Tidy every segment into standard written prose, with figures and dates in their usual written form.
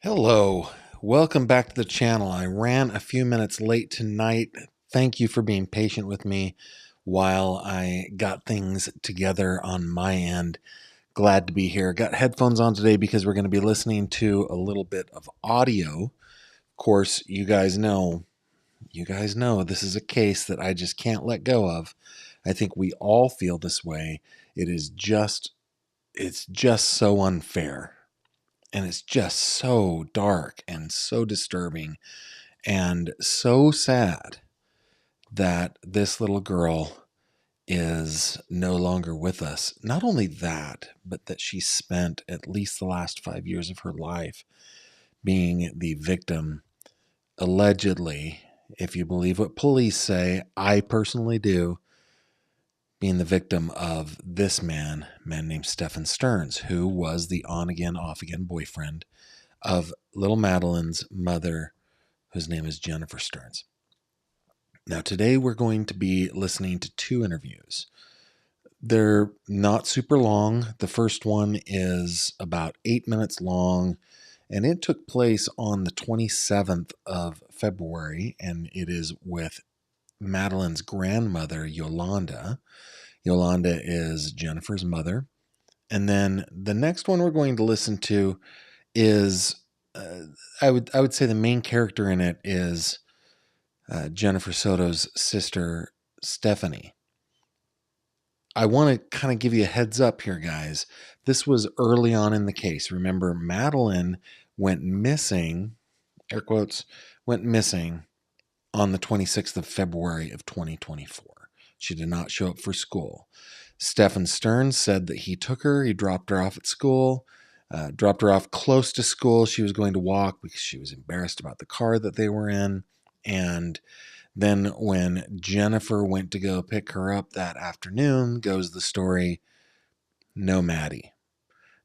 Hello, welcome back to the channel. I ran a few minutes late tonight. Thank you for being patient with me while I got things together on my end. Glad to be here. Got headphones on today because we're going to be listening to a little bit of audio. Of course, you guys know this is a case that I just can't let go of. I think we all feel this way. It's just so unfair. And it's just so dark and so disturbing and so sad that this little girl is no longer with us. Not only that, but that she spent at least the last 5 years of her life being the victim, allegedly, if you believe what police say, I personally do, being the victim of this man named Stephan Stearns, who was the on-again, off-again boyfriend of little Madeline's mother, whose name is Jennifer Stearns. Now, today we're going to be listening to two interviews. They're not super long. The first one is about 8 minutes long, and it took place on the 27th of February, and it is with Madeline's grandmother, Yolanda. Yolanda is Jennifer's mother. And then the next one we're going to listen to is I would say the main character in it is Jennifer Soto's sister, Stephanie. I want to kind of give you a heads up here, guys. This was early on in the case. Remember, Madeline went missing, air quotes, went missing on the 26th of February of 2024. She did not show up for school. Stephan Stearns said that he took her, he dropped her off at school, dropped her off close to school. She was going to walk because she was embarrassed about the car that they were in. And then when Jennifer went to go pick her up that afternoon, goes the story, no Maddie.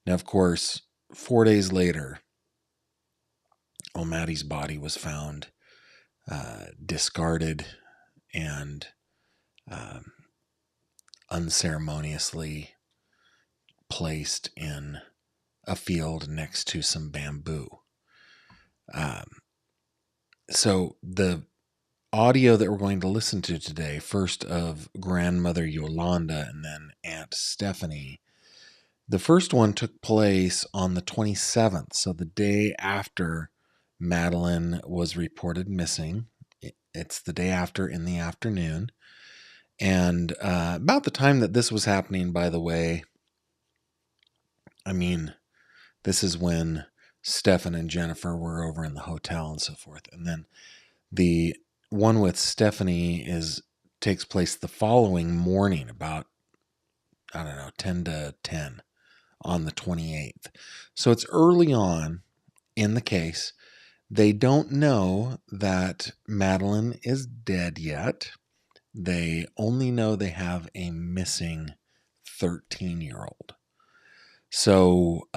Now, of course, 4 days later, Maddie's body was found discarded and unceremoniously placed in a field next to some bamboo. So the audio that we're going to listen to today, first of grandmother Yolanda and then Aunt Stephanie, the first one took place on the 27th, so the day after Madeline was reported missing. It's the day after in the afternoon. And about the time that this was happening, by the way, I mean, this is when Stephan and Jennifer were over in the hotel and so forth. And then the one with Stephanie takes place the following morning, about, 10 to 10 on the 28th. So it's early on in the case. They don't know that Madeline is dead yet. They only know they have a missing 13-year-old. So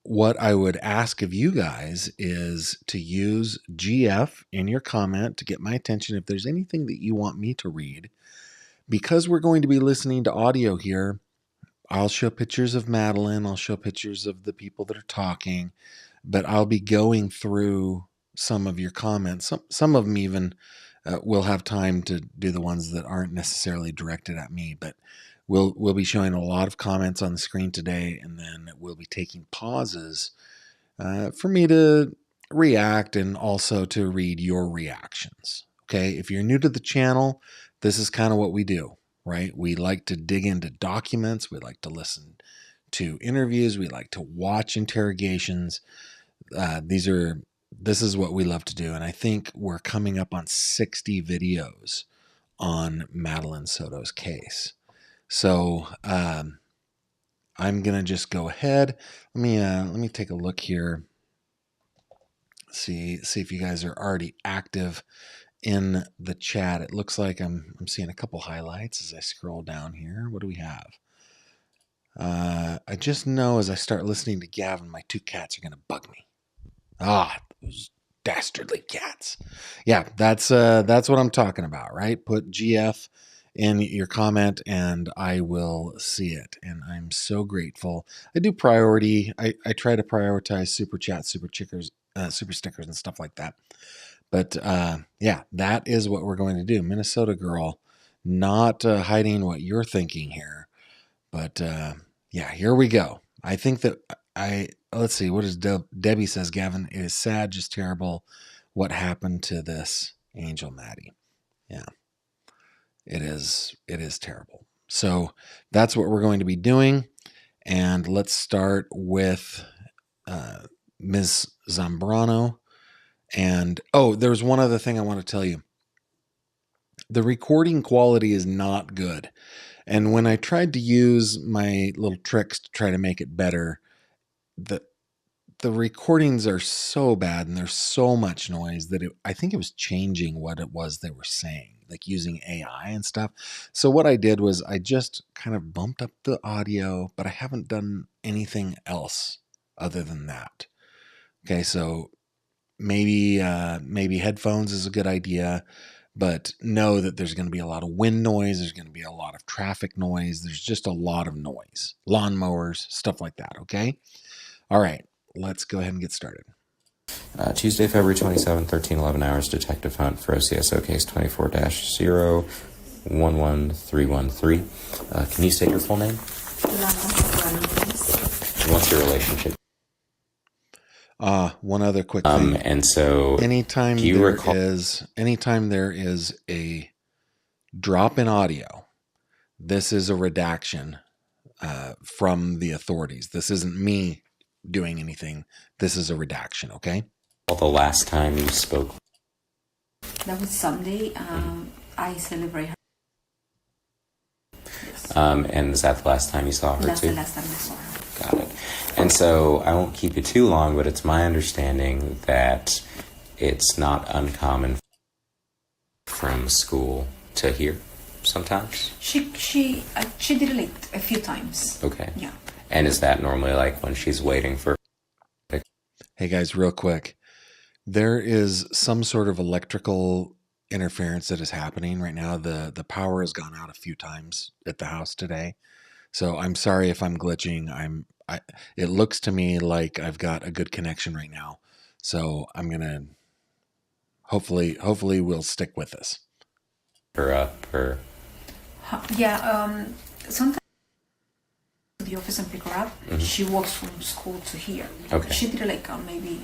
what I would ask of you guys is to use GF in your comment to get my attention if there's anything that you want me to read. Because we're going to be listening to audio here, I'll show pictures of Madeline, I'll show pictures of the people that are talking, but I'll be going through some of your comments. Some of them even we'll have time to do the ones that aren't necessarily directed at me, but we'll be showing a lot of comments on the screen today, and then we'll be taking pauses for me to react and also to read your reactions. Okay, if you're new to the channel, this is kind of what we do, right? We like to dig into documents, we like to listen to interviews, we like to watch interrogations. This is what we love to do, and I think we're coming up on 60 videos on Madeline Soto's case. So I'm gonna just go ahead. Let me take a look here. See if you guys are already active in the chat. It looks like I'm seeing a couple highlights as I scroll down here. What do we have? I just know as I start listening to Gavin, my two cats are gonna bug me. Those dastardly cats. Yeah, that's what I'm talking about, right? Put GF in your comment and I will see it. And I'm so grateful. I do priority. I try to prioritize super chats, super super stickers and stuff like that. But yeah, that is what we're going to do. Minnesota girl, not hiding what you're thinking here. But yeah, here we go. I think that let's see, what does Debbie says, Gavin? It is sad, just terrible what happened to this angel Maddie. Yeah, it is terrible. So that's what we're going to be doing. And let's start with Ms. Zambrano. And there's one other thing I want to tell you. The recording quality is not good. And when I tried to use my little tricks to try to make it better, the recordings are so bad and there's so much noise that I think it was changing what it was they were saying, like using AI and stuff. So what I did was I just kind of bumped up the audio, but I haven't done anything else other than that. Okay, so maybe headphones is a good idea. But know that there's going to be a lot of wind noise. There's going to be a lot of traffic noise. There's just a lot of noise. Lawnmowers, stuff like that, okay? All right, let's go ahead and get started. Tuesday, February 27, 1311 hours, Detective Hunt for OCSO case 24-011313. Can you state your full name? Yolanda. And what's your relationship? One other quick thing. And so, anytime there is a drop in audio, this is a redaction from the authorities. This isn't me doing anything. This is a redaction, okay? The last time you spoke? That was Sunday. I celebrate her. Yes. And is that the last time you saw her That's too? the last time I saw her. Got it. And so I won't keep you too long, but it's my understanding that it's not uncommon from school to hear sometimes. She did it like a few times. Okay. Yeah. And is that normally like when she's waiting for? Hey guys, real quick. There is some sort of electrical interference that is happening right now. The power has gone out a few times at the house today. So I'm sorry if I'm glitching. It looks to me like I've got a good connection right now. So I'm going to hopefully we'll stick with this. Yeah, sometimes to the office and pick her up. Mm-hmm. She walks from school to here. Okay. She did it like maybe,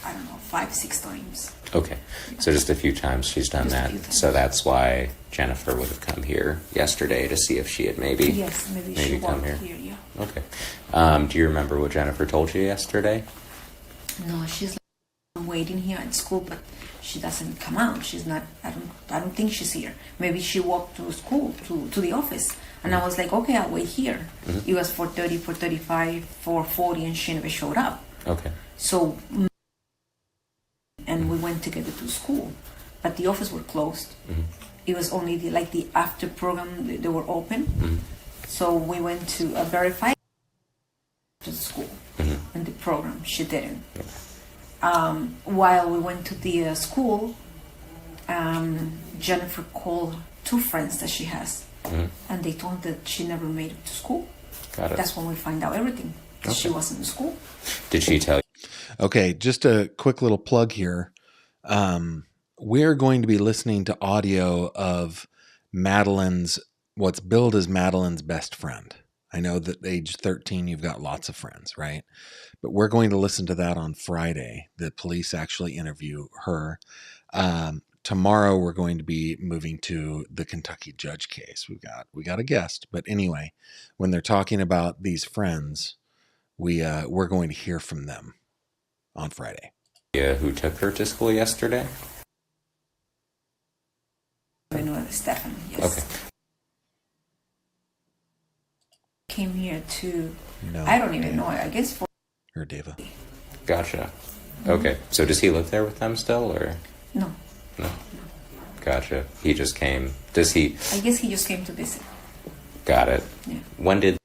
I don't know, 5-6 times. Okay. So just a few times she's done Just a that. few times. So that's why Jennifer would have come here yesterday to see if she had maybe Maybe she come walked here. here, yeah. Okay. Do you remember what Jennifer told you yesterday? No, she's like, I'm waiting here at school, but she doesn't come out. She's not. I don't think she's here. Maybe she walked to school to the office, and I was like, okay, I'll wait here. Mm-hmm. It was 4:30, 4:35, 4:40, and she never showed up. Okay. So, and we went together to school, but the office were closed. Mm-hmm. It was only the after program they were open. Mm-hmm. So we went to verify to the school Mm-hmm. and the program. She didn't. Okay. While we went to the school, Jennifer called 2 friends that she has, Mm-hmm. and they told her that she never made it to school. Got it. That's when we find out everything. That She Okay. wasn't in school. Did she tell you? Okay, just a quick little plug here. We're going to be listening to audio of what's billed as Madeline's best friend. I know that age 13, you've got lots of friends, right? But we're going to listen to that on Friday. The police actually interview her. Tomorrow, we're going to be moving to the Kentucky judge case. We got a guest, but anyway, when they're talking about these friends, we're going to hear from them on Friday. Who took her to school yesterday? I know Stephan. Yes. Okay. Came here to. No, I don't even know. I guess for. Or Deva. Gotcha. Okay. So does he live there with them still, or No. no? Gotcha. He just came. Does he? I guess he just came to visit. Got it. Yeah. When did?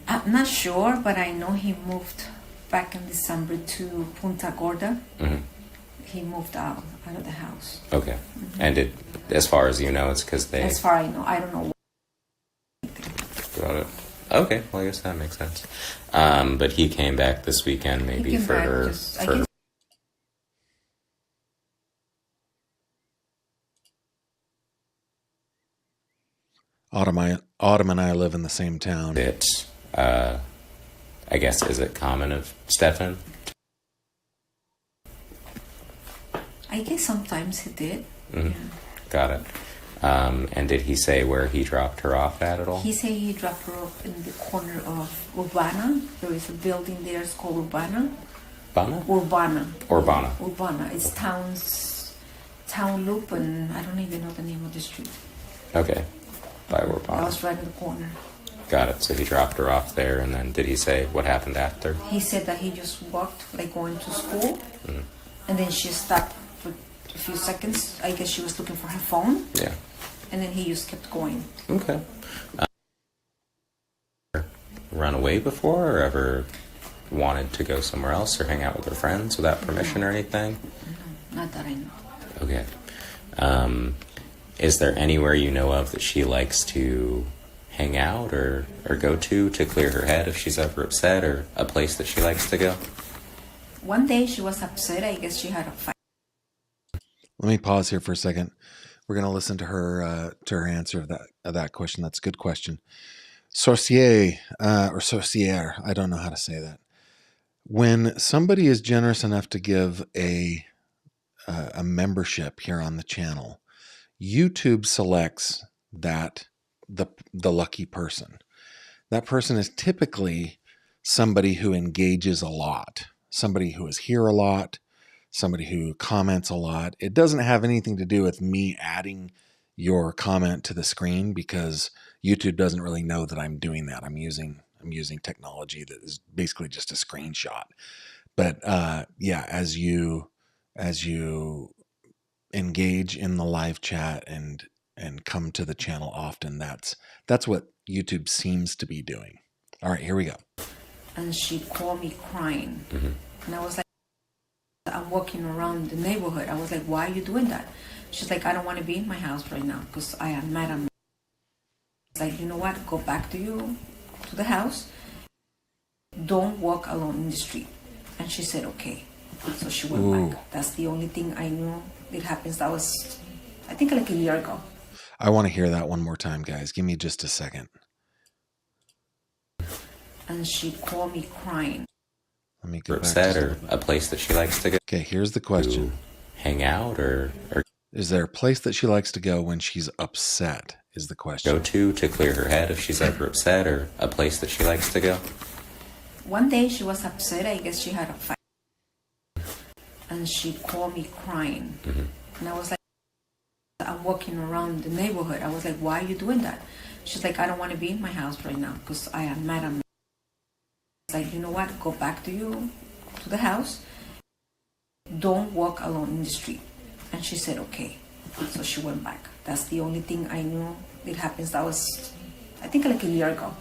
I'm not sure, but I know he moved back in December to Punta Gorda. Mm-hmm. He moved out of the house. Okay. And as far as you know, it's because they. As far as I know, I don't know. Got it. Okay, well, I guess that makes sense. But he came back this weekend, maybe for her. Autumn and I live in the same town. I guess, is it common of Stephan? I guess sometimes he did. Mm-hmm. Yeah. Got it. And did he say where he dropped her off at all? He said he dropped her off in the corner of Urbana. There is a building there. It's called Urbana. Urbana. It's town loop, and I don't even know the name of the street. Okay. By Urbana. I was right in the corner. Got it. So he dropped her off there, and then did he say what happened after? He said that he just walked, like going to school, and then she stopped for a few seconds. I guess she was looking for her phone. Yeah. And then he just kept going. Okay. Run away before, or ever wanted to go somewhere else or hang out with her friends without permission or anything? No, not that I know. Okay. Is there anywhere you know of that she likes to hang out or go to clear her head if she's ever upset, or a place that she likes to go? One day she was upset. I guess she had a fight. Let me pause here for a second. We're going to listen to her answer of that question. That's a good question. Sorcier or sorcière, I don't know how to say that. When somebody is generous enough to give a membership here on the channel, YouTube selects that the lucky person. That person is typically somebody who engages a lot, somebody who is here a lot, somebody who comments a lot. It doesn't have anything to do with me adding your comment to the screen, because YouTube doesn't really know that I'm doing that. I'm using technology that is basically just a screenshot. But yeah, as you engage in the live chat and come to the channel often, that's what YouTube seems to be doing. All right, here we go. And she called me crying. Mm-hmm. And I was like, I'm walking around the neighborhood. I was like, why are you doing that? She's like, I don't want to be in my house right now because I am mad at me. I was like, you know what? Go back to the house. Don't walk alone in the street. And she said, okay. So she went back. That's the only thing I knew it happens. That was, I think, like a year ago. I want to hear that one more time, guys. Give me just a second. And she called me crying. Let me go back. Or a place that she likes to go. Okay, here's the question. Hang out or is there a place that she likes to go when she's upset is the question. Go to clear her head if she's ever upset, or a place that she likes to go? One day she was upset. I guess she had a fight. And she called me crying. Mm-hmm. And I was like, I'm walking around the neighborhood. I was like, why are you doing that? She's like, I don't want to be in my house right now because I am mad at me. I was like, you know what? Go back to the house. Don't walk alone in the street. And she said, okay. So she went back. That's the only thing I knew it happens. That was, I think, like a year ago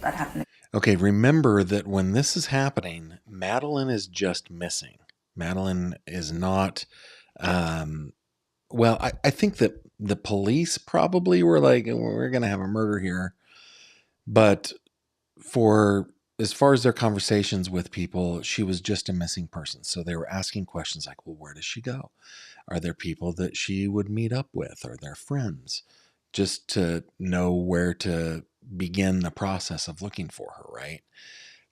that happened. Okay, remember that when this is happening, Madeline is just missing. Madeline is not, well, I think that the police probably were like, we're going to have a murder here. But as far as their conversations with people, she was just a missing person. So they were asking questions like, well, where does she go? Are there people that she would meet up with? Are there friends? Just to know where to begin the process of looking for her, right?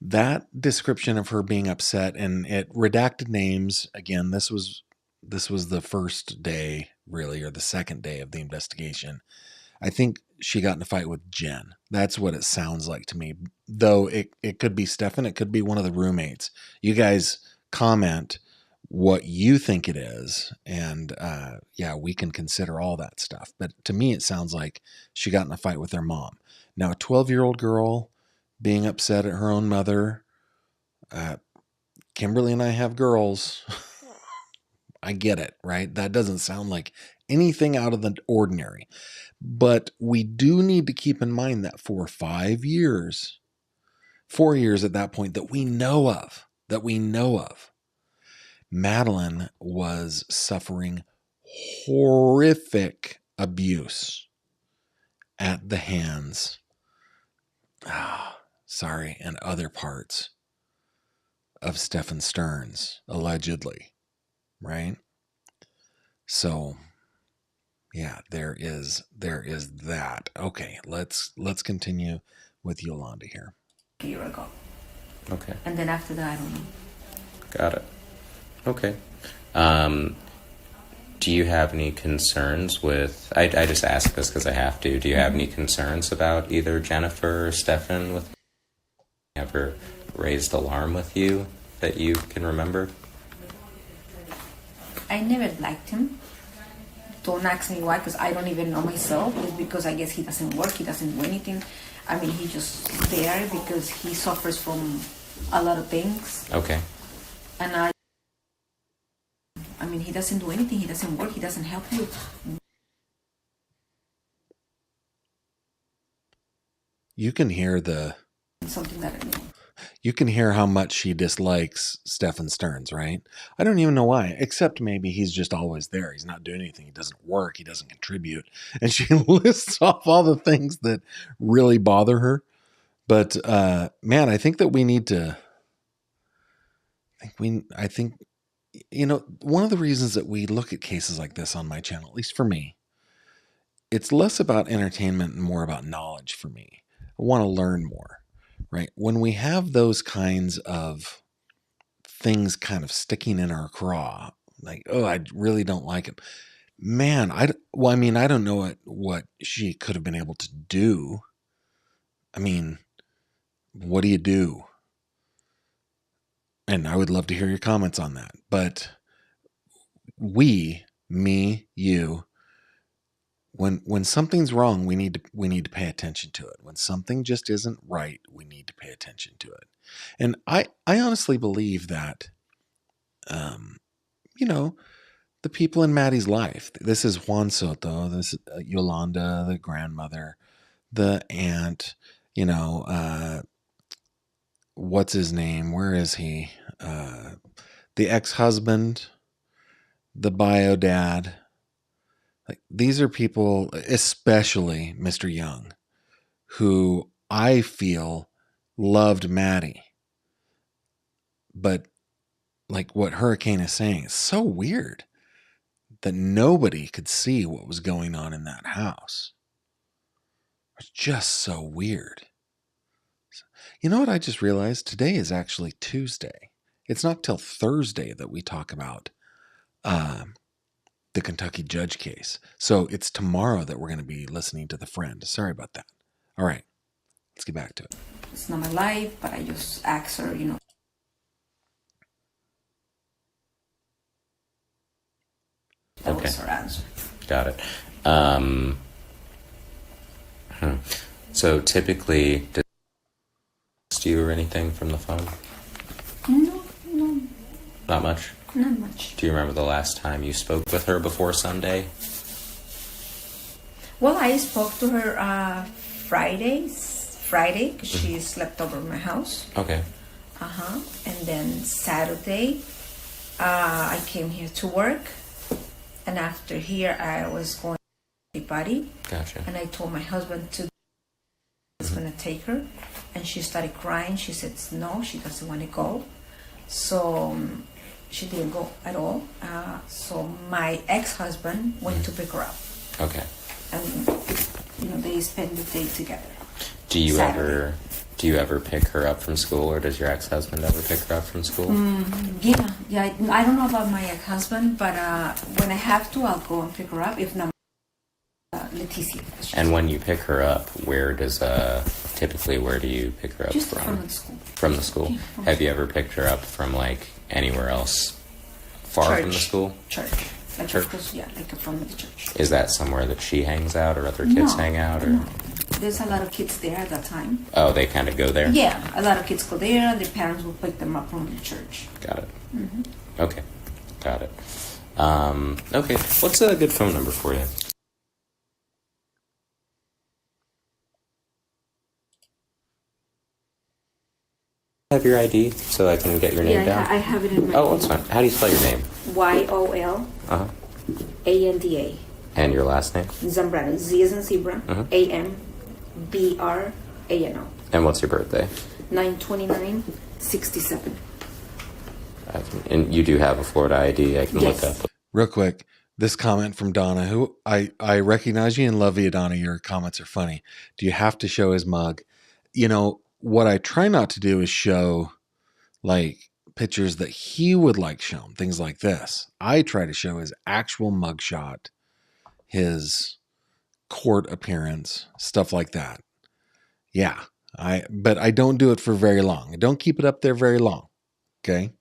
That description of her being upset, and it redacted names. Again, this was the first day, really, or the second day of the investigation. I think she got in a fight with Jen. That's what it sounds like to me. Though it could be Stephan, it could be one of the roommates. You guys comment what you think it is, and yeah, we can consider all that stuff. But to me, it sounds like she got in a fight with her mom. Now, a 12-year-old girl being upset at her own mother. Kimberly and I have girls. I get it, right? That doesn't sound like anything out of the ordinary. But we do need to keep in mind that for 4 years at that point that we know of, Madeline was suffering horrific abuse at the hands sorry, and other parts of Stephan Stearns, allegedly, right? So, yeah, there is that. Okay, let's continue with Yolanda here. A year ago. Okay. And then after that, I don't know. Got it. Okay. Do you have any concerns with... I just ask this because I have to. Do you have any concerns about either Jennifer or Stephan? With ever raised alarm with you that you can remember? I never liked him. Don't ask me why, because I don't even know myself. It's because I guess he doesn't work, he doesn't do anything. I mean, he's just there because he suffers from a lot of things. Okay. And I mean, he doesn't do anything, he doesn't work, he doesn't help you. You can hear Something that, you can hear how much she dislikes Stephan Stearns, right? I don't even know why, except maybe he's just always there. He's not doing anything. He doesn't work. He doesn't contribute. And she lists off all the things that really bother her. But, man, I think that we need to, I think, you know, one of the reasons that we look at cases like this on my channel, at least for me, it's less about entertainment and more about knowledge for me. I want to learn more. Right? When we have those kinds of things kind of sticking in our craw, like, oh, I really don't like him. Man, I don't know what she could have been able to do. I mean, what do you do? And I would love to hear your comments on that. But me, you, when something's wrong, we need to pay attention to it. When something just isn't right, we need to pay attention to it. And I honestly believe that, you know, the people in Maddie's life, this is Juan Soto, this is Yolanda, the grandmother, the aunt, you know, what's his name? Where is he? The ex-husband, the bio dad. Like, these are people, especially Mr. Young, who I feel loved Maddie. But like what Hurricane is saying, it's so weird that nobody could see what was going on in that house. It's just so weird. You know what I just realized? Today is actually Tuesday. It's not till Thursday that we talk about the Kentucky judge case. So it's tomorrow that we're going to be listening to The Friend. Sorry about that. All right, let's get back to it. It's not my life, but I just ask her, you know. That was her answer. Got it. So typically, does she text you or anything from the phone? No. Not much? Not much. Do you remember the last time you spoke with her before Sunday? Well, I spoke to her Friday, because she slept over at my house. Okay. And then Saturday, I came here to work. And after here, I was going to the party. Gotcha. And I told my husband I was going to take her. And she started crying. She said no, she doesn't want to go. So she didn't go at all. So my ex-husband went to pick her up. Okay. And, you know, they spend the day together. Do you ever pick her up from school, or does your ex-husband ever pick her up from school? Yeah. I don't know about my ex-husband, but when I have to, I'll go and pick her up. If not, Leticia. And when you pick her up, where do you pick her up Just from? from the school. From the school? Yeah, Have you ever picked her up from like anywhere else far from the school? Church. Like Church? Like from the church. Is that somewhere that she hangs out, or other kids hang out? Or? No. There's a lot of kids there at that time. Oh, they kind of go there? Yeah, a lot of kids go there. Their parents will pick them up from the church. Got it. Okay, got it. Okay, what's a good phone number for you? Have your ID so I can get your name down? I have it in my. Oh, that's fine. How do you spell your name? Yolanda. And your last name? Zambrano. Z as in zebra. AMBRANO. A&O. And what's your birthday? 9/29/67. And you do have a Florida ID. I can Yes. look up. Real quick, this comment from Donna, who I recognize you and love you, Donna. Your comments are funny. Do you have to show his mug? You know, what I try not to do is show like pictures that he would like shown, things like this. I try to show his actual mugshot, his court appearance, stuff like that. Yeah. But I don't do it for very long. I don't keep it up there very long. Okay.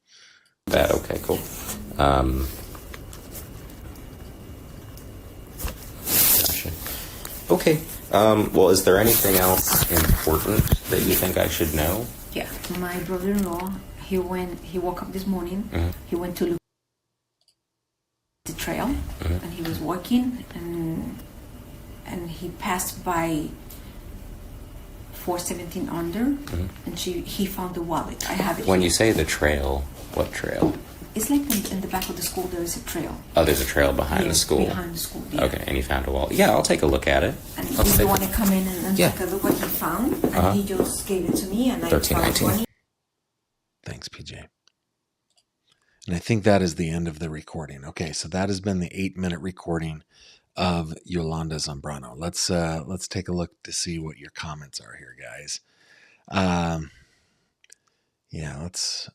That okay, cool. Gotcha. Okay. Well, is there anything else important that you think I should know? Yeah. My brother-in-law, he woke up this morning. Mm-hmm. He went to look at the trail, Mm-hmm. and he was walking, and he passed by 417 under, and he found the wallet. I have it. When here. you say the trail, what trail? It's like in the back of the school there is a trail. Oh, there's a trail behind the school. Behind the school. Yeah. Okay, and you found a wallet. Yeah, I'll take a look at it. And I'll he's take the one to come in and Yeah. take a look what he found, and he just gave it to me, and I 1319. found 20. Thanks, PJ. And I think that is the end of the recording. Okay, so that has been the 8-minute recording of Yolanda Zambrano. Let's take a look to see what your comments are here, guys. Yeah, let's.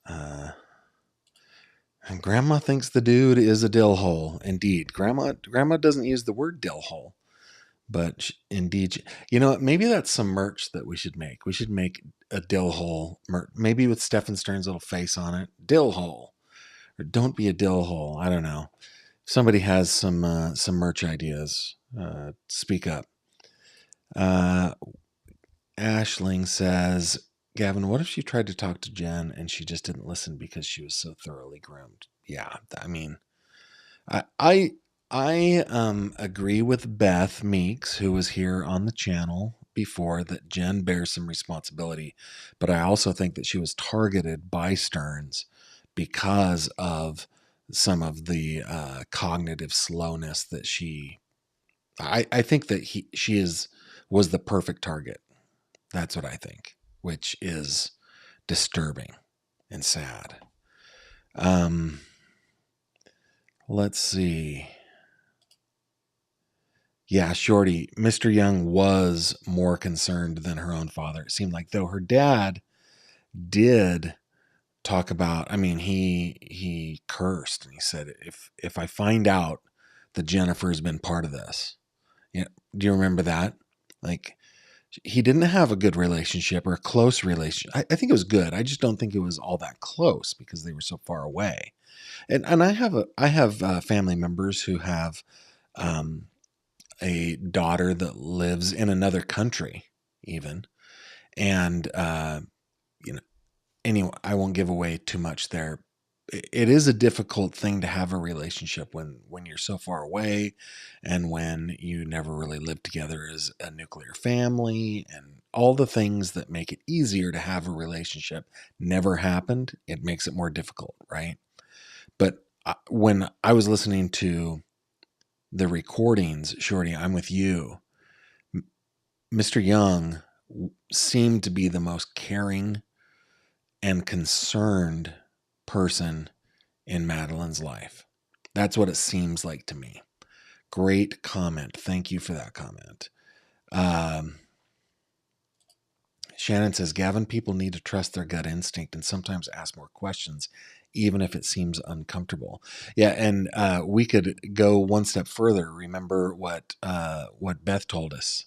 And Grandma thinks the dude is a dill hole. Indeed, Grandma doesn't use the word dill hole, but indeed, you know what? Maybe that's some merch that we should make. We should make a dill hole merch, maybe with Stephan Stern's little face on it. Dill hole, or don't be a dill hole. I don't know. If somebody has some merch ideas, speak up. Ashling says, Gavin, what if she tried to talk to Jen and she just didn't listen because she was so thoroughly groomed? Yeah, I mean, I agree with Beth Meeks, who was here on the channel before, that Jen bears some responsibility, but I also think that she was targeted by Stearns because of some of the cognitive slowness that she. I think that she was the perfect target. That's what I think, which is disturbing and sad. Let's see. Yeah, Shorty, Mr. Young was more concerned than her own father. It seemed like, though her dad did talk about, I mean, he cursed and he said, if I find out that Jennifer has been part of this, you know, do you remember that? Like, he didn't have a good relationship or a close relationship. I think it was good. I just don't think it was all that close because they were so far away. And I have family members who have a daughter that lives in another country, even. And you know, anyway, I won't give away too much there. It is a difficult thing to have a relationship when you're so far away, and when you never really lived together as a nuclear family, and all the things that make it easier to have a relationship never happened. It makes it more difficult, right? But when I was listening to the recordings, Shorty, I'm with you. Mr. Young seemed to be the most caring and concerned person in Madeline's life. That's what it seems like to me. Great comment. Thank you for that comment. Shannon says, Gavin, people need to trust their gut instinct and sometimes ask more questions, even if it seems uncomfortable. Yeah, and we could go one step further. Remember what Beth told us.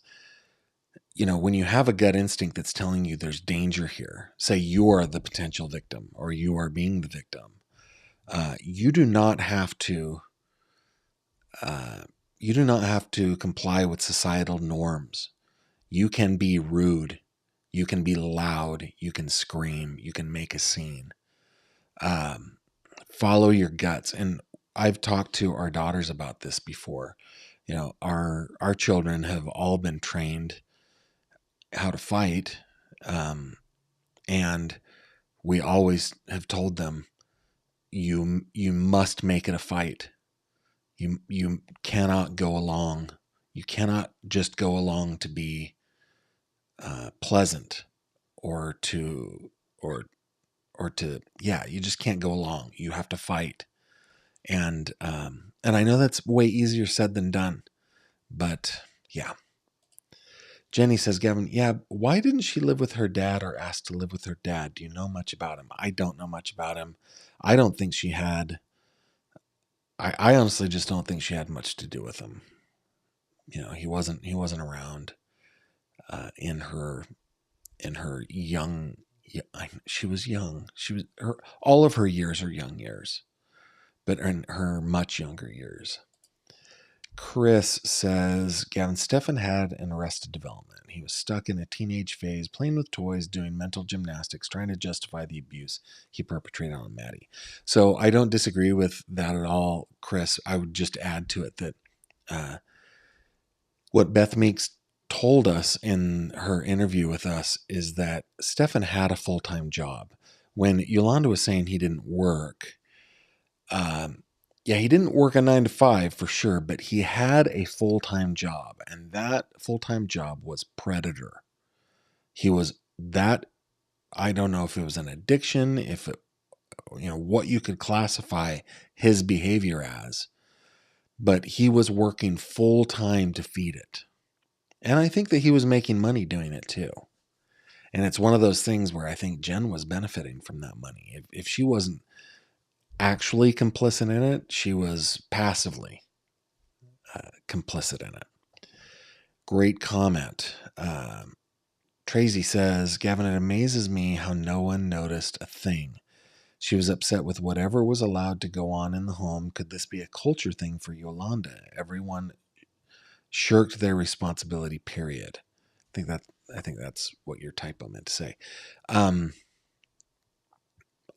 You know, when you have a gut instinct that's telling you there's danger here, say you are the potential victim or you are being the victim, you do not have to comply with societal norms. You can be rude, you can be loud, you can scream, you can make a scene. Follow your guts. And I've talked to our daughters about this before. You know, our children have all been trained how to fight, and we always have told them, you must make it a fight. You cannot go along. You cannot just go along to be pleasant or to you just can't go along. You have to fight. And I know that's way easier said than done, but yeah. Jenny says, Gavin, yeah, why didn't she live with her dad or ask to live with her dad? Do you know much about him? I don't know much about him. I don't think she had. I honestly just don't think she had much to do with him. You know, he wasn't around in her young. She was young. All of her years are young years, but in her much younger years. Chris says, Gavin, Stephan had an arrested development. He was stuck in a teenage phase, playing with toys, doing mental gymnastics, trying to justify the abuse he perpetrated on Maddie. So I don't disagree with that at all, Chris. I would just add to it that what Beth Meeks told us in her interview with us is that Stephan had a full-time job. When Yolanda was saying he didn't work, he didn't work a 9 to 5 for sure, but he had a full-time job, and that full-time job was predator. He was that. I don't know if it was an addiction, if it, what you could classify his behavior as, but he was working full-time to feed it. And I think that he was making money doing it too. And it's one of those things where I think Jen was benefiting from that money. If she wasn't actually complicit in it, she was passively complicit in it. Great comment. Tracy says, Gavin, it amazes me how no one noticed a thing. She was upset with whatever was allowed to go on in the home. Could this be a culture thing for Yolanda? Everyone shirked their responsibility, period. I think that's what your typo meant to say.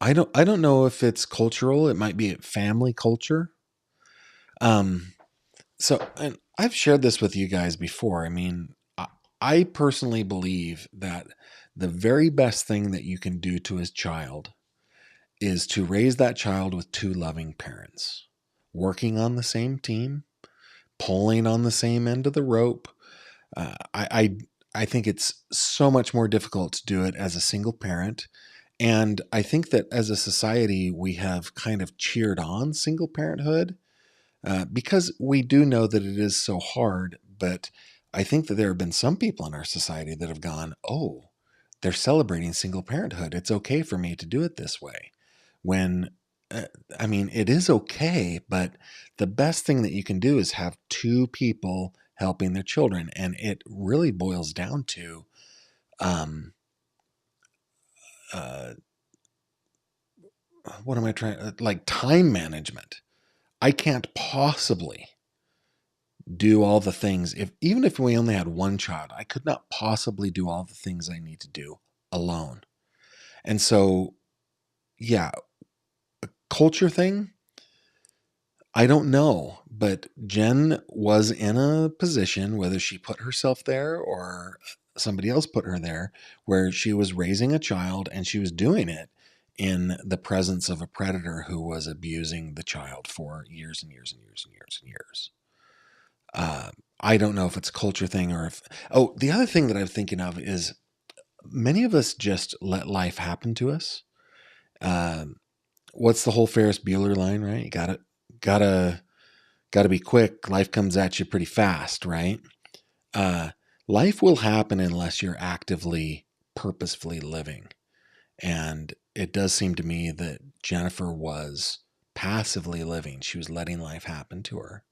I don't know if it's cultural. It might be family culture. So, and I've shared this with you guys before. I mean, I personally believe that the very best thing that you can do to his child is to raise that child with two loving parents, working on the same team, pulling on the same end of the rope. I think it's so much more difficult to do it as a single parent. And I think that as a society, we have kind of cheered on single parenthood because we do know that it is so hard. But I think that there have been some people in our society that have gone, oh, they're celebrating single parenthood. It's okay for me to do it this way. When, I mean, it is okay, but the best thing that you can do is have two people helping their children. And it really boils down to, what am I trying, like time management. I can't possibly do all the things. Even if we only had one child, I could not possibly do all the things I need to do alone. And so, yeah, a culture thing, I don't know, but Jen was in a position, whether she put herself there or somebody else put her there, where she was raising a child and she was doing it in the presence of a predator who was abusing the child for years and years and years and years and years. I don't know if it's a culture thing or if... Oh, the other thing that I'm thinking of is many of us just let life happen to us. What's the whole Ferris Bueller line, right? You gotta be quick. Life comes at you pretty fast, right? Life will happen unless you're actively, purposefully living. And it does seem to me that Jennifer was passively living. She was letting life happen to her.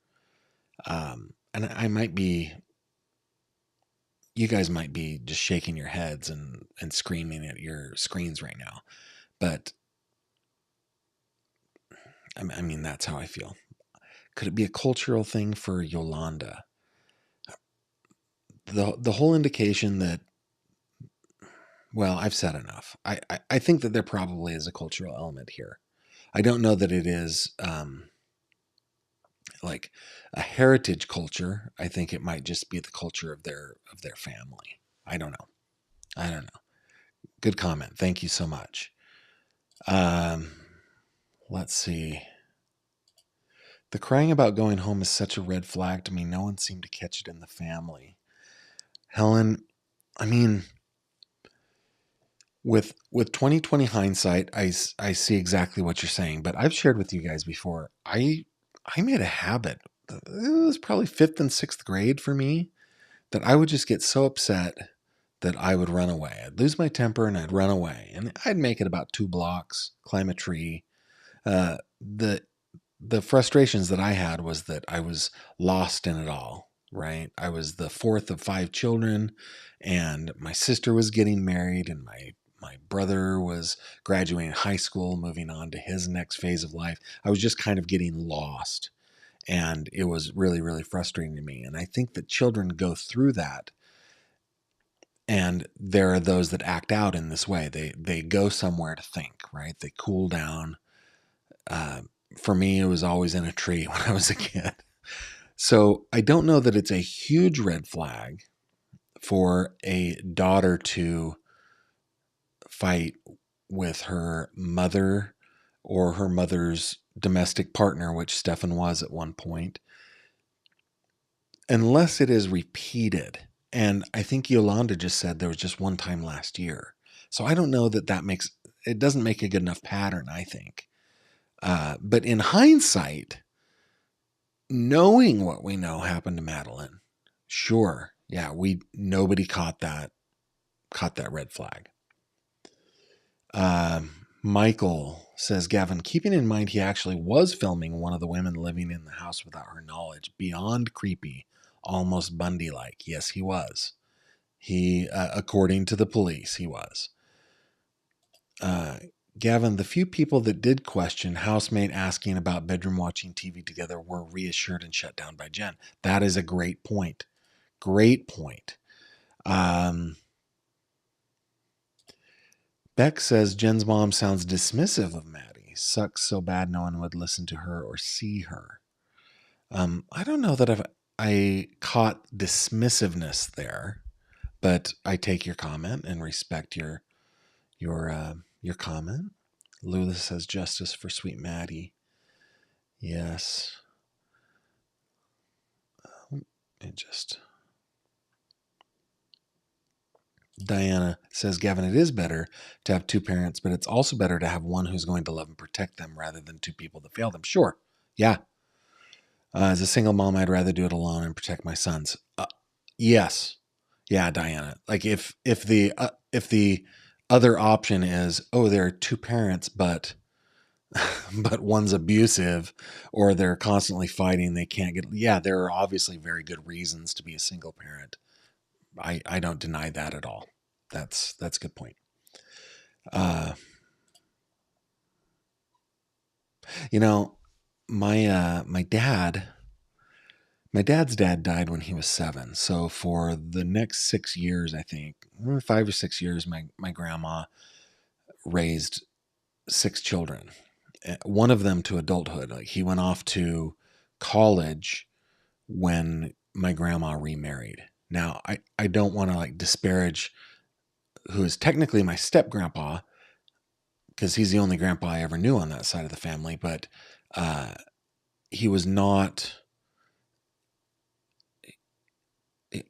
And I might be, you guys might be just shaking your heads and screaming at your screens right now. But I mean, that's how I feel. Could it be a cultural thing for Yolanda? The whole indication that, well, I've said enough. I think that there probably is a cultural element here. I don't know that it is like a heritage culture. I think it might just be the culture of their family. I don't know. Good comment. Thank you so much. Let's see. The crying about going home is such a red flag to me. No one seemed to catch it in the family. Helen, I mean, with 2020 hindsight, I see exactly what you're saying, but I've shared with you guys before. I made a habit. It was probably 5th and 6th grade for me that I would just get so upset that I would run away. I'd lose my temper and I'd run away, and I'd make it about 2 blocks, climb a tree. The frustrations that I had was that I was lost in it all, right? I was the 4th of 5 children, and my sister was getting married, and my brother was graduating high school, moving on to his next phase of life. I was just kind of getting lost, and it was really, really frustrating to me. And I think that children go through that, and there are those that act out in this way. They go somewhere to think, right? They cool down. Uh, for me, it was always in a tree when I was a kid. So I don't know that it's a huge red flag for a daughter to fight with her mother or her mother's domestic partner, which Stephan was at one point, unless it is repeated. And I think Yolanda just said there was just one time last year. So I don't know that makes it doesn't make a good enough pattern, I think. But in hindsight, knowing what we know happened to Madeline, sure, yeah, nobody caught that red flag. Michael says, Gavin, keeping in mind he actually was filming one of the women living in the house without her knowledge, beyond creepy, almost Bundy-like. Yes, he was. He, according to the police, he was. Gavin, the few people that did question housemate asking about bedroom watching TV together were reassured and shut down by Jen. That is a great point. Great point. Beck says Jen's mom sounds dismissive of Maddie. Sucks so bad no one would listen to her or see her. I don't know that I caught dismissiveness there, but I take your comment and respect your comment. Lula says justice for sweet Maddie. Yes. Diana says, Gavin, it is better to have 2 parents, but it's also better to have one who's going to love and protect them rather than 2 people that fail them. Sure. Yeah. As a single mom, I'd rather do it alone and protect my sons. Yes. Yeah, Diana. Like if the other option is, oh, there are 2 parents, but one's abusive, or they're constantly fighting, they can't get. Yeah, there are obviously very good reasons to be a single parent. I don't deny that at all. That's a good point. My dad's dad died when he was 7. So for the next 6 years, I think 5 or 6 years, my grandma raised 6 children. One of them to adulthood. Like he went off to college when my grandma remarried. Now, I don't want to like disparage who is technically my step grandpa, because he's the only grandpa I ever knew on that side of the family, but he was not.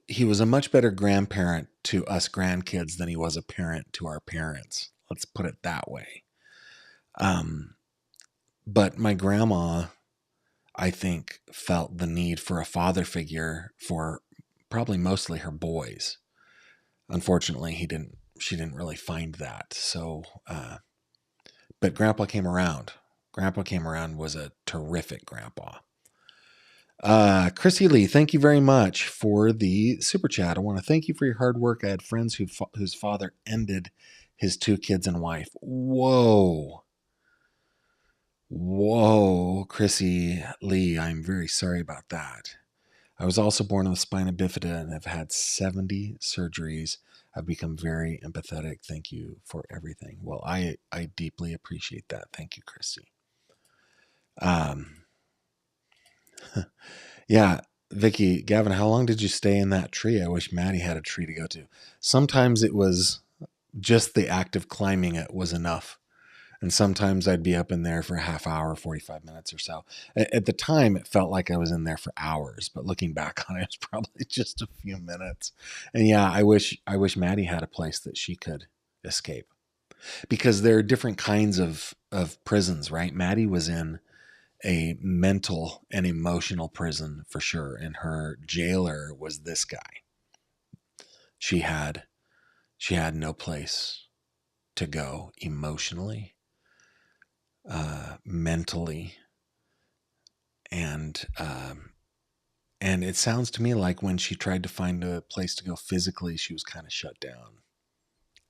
He was a much better grandparent to us grandkids than he was a parent to our parents. Let's put it that way. But my grandma, I think, felt the need for a father figure for probably mostly her boys. Unfortunately, she didn't really find that. So, but Grandpa came around. Grandpa came around, was a terrific grandpa. Chrissy Lee, thank you very much for the super chat. I want to thank you for your hard work. I had friends whose father ended his 2 kids and wife. Whoa, Chrissy Lee, I'm very sorry about that. I was also born with spina bifida and have had 70 surgeries. I've become very empathetic. Thank you for everything. Well, I deeply appreciate that. Thank you, Chrissy. Yeah, Vicky, Gavin, how long did you stay in that tree? I wish Maddie had a tree to go to. Sometimes it was just the act of climbing it was enough. And sometimes I'd be up in there for a half hour, 45 minutes or so. At the time, it felt like I was in there for hours, but looking back on it, it's probably just a few minutes. And yeah, I wish Maddie had a place that she could escape, because there are different kinds of prisons, right? Maddie was in a mental and emotional prison for sure, and her jailer was this guy. She had no place to go emotionally, mentally, and it sounds to me like when she tried to find a place to go physically, she was kind of shut down.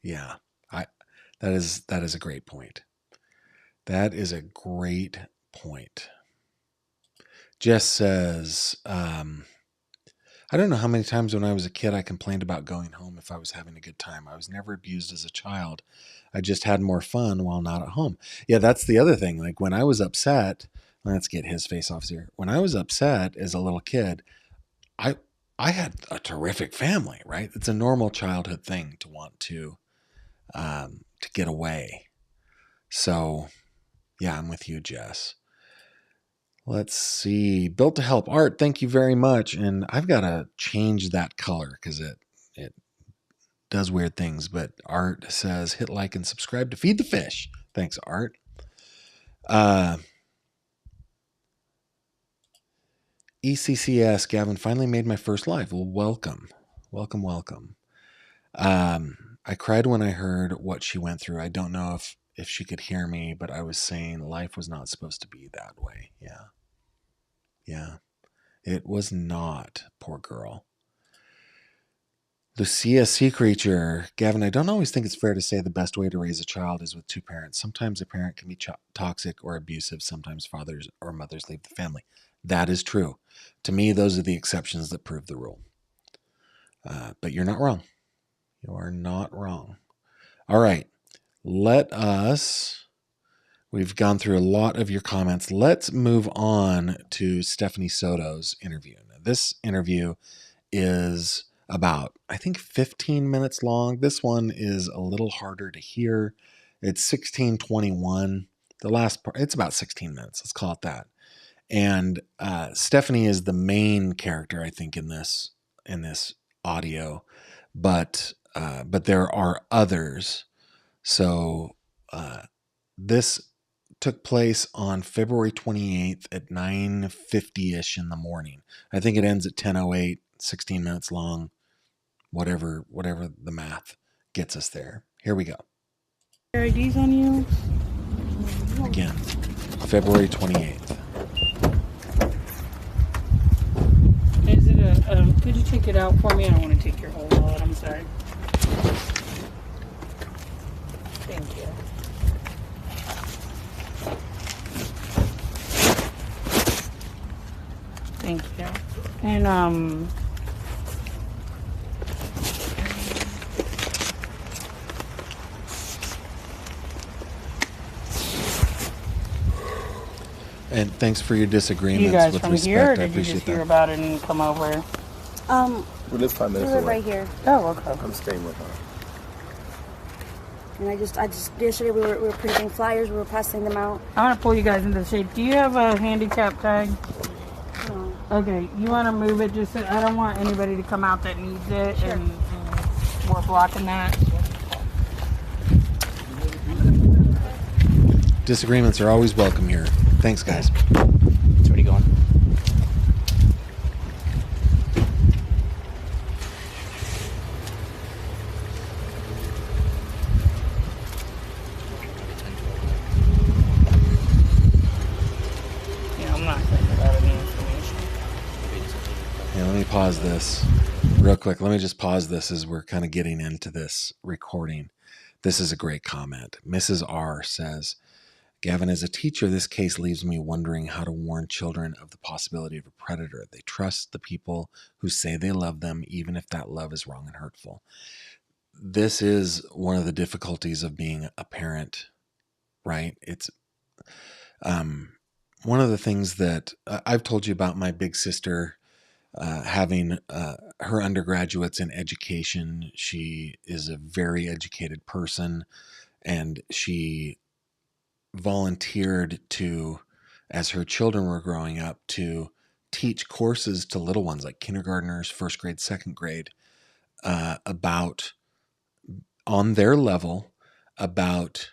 Yeah, that is a great point. That is a great point. Jess says, I don't know how many times when I was a kid I complained about going home if I was having a good time. I was never abused as a child. I just had more fun while not at home. Yeah, that's the other thing. Like when I was upset, let's get his face off here. When I was upset as a little kid, I had a terrific family, right? It's a normal childhood thing to want to get away. So yeah, I'm with you, Jess. Let's see. Built to Help Art, thank you very much. And I've got to change that color because it does weird things. But Art says, hit like and subscribe to Feed the Fish. Thanks, Art. ECCS, Gavin, finally made my first live. Well, welcome. Welcome. I cried when I heard what she went through. I don't know if she could hear me, but I was saying life was not supposed to be that way. Yeah. It was not, poor girl. Lucia Sea Creature. Gavin, I don't always think it's fair to say the best way to raise a child is with two parents. Sometimes a parent can be toxic or abusive. Sometimes fathers or mothers leave the family. That is true. To me, those are the exceptions that prove the rule. But you're not wrong. You are not wrong. All right. We've gone through a lot of your comments. Let's move on to Stephanie Soto's interview. Now, this interview is about, I think, 15 minutes long. This one is a little harder to hear. It's 16:21. The last part, it's about 16 minutes. Let's call it that. And Stephanie is the main character, I think, in this audio, but there are others. So this took place on February 28th at 9:50ish in the morning. I think it ends at 10:08, 16 minutes long, whatever the math gets us there. Here we go. IDs on you? Again, February 28th. Is it could you take it out for me? I don't want to take your whole wallet. I'm sorry. Thank you. Thank you. And And thanks for your disagreements. you guys with from respect. here, or I did you appreciate just that. hear about it and come over? We live 5 minutes We live away. right here, Oh, okay. I'm staying with her. and I just yesterday we were printing flyers. We were passing them out. I want to pull you guys into the shade. Do you have a handicap tag? Oh, Okay, you want to move it just so I don't want anybody to come out that needs it, Sure. and we're blocking that. Disagreements are always welcome here. Thanks, guys. It's already going. Yeah, I'm not going to give out any information. Yeah, let me pause this real quick. Let me just pause this as we're kind of getting into this recording. This is a great comment. Mrs. R says, Gavin, as a teacher, this case leaves me wondering how to warn children of the possibility of a predator. They trust the people who say they love them, even if that love is wrong and hurtful. This is one of the difficulties of being a parent, right? It's one of the things that I've told you about my big sister having her undergraduates in education. She is a very educated person, and she volunteered to, as her children were growing up, to teach courses to little ones like kindergartners, first grade, second grade, about, on their level, about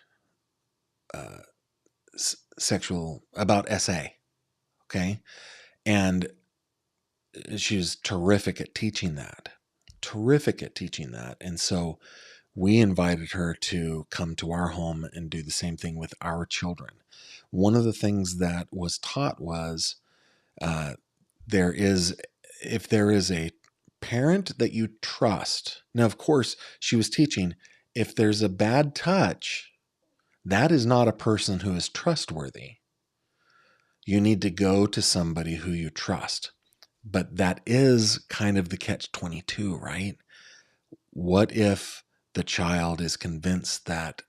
about SA. Okay. And she was terrific at teaching that. And so we invited her to come to our home and do the same thing with our children. One of the things that was taught was if there is a parent that you trust. Now, of course, she was teaching, if there's a bad touch, that is not a person who is trustworthy. You need to go to somebody who you trust. But that is kind of the catch-22, right? What if the child is convinced that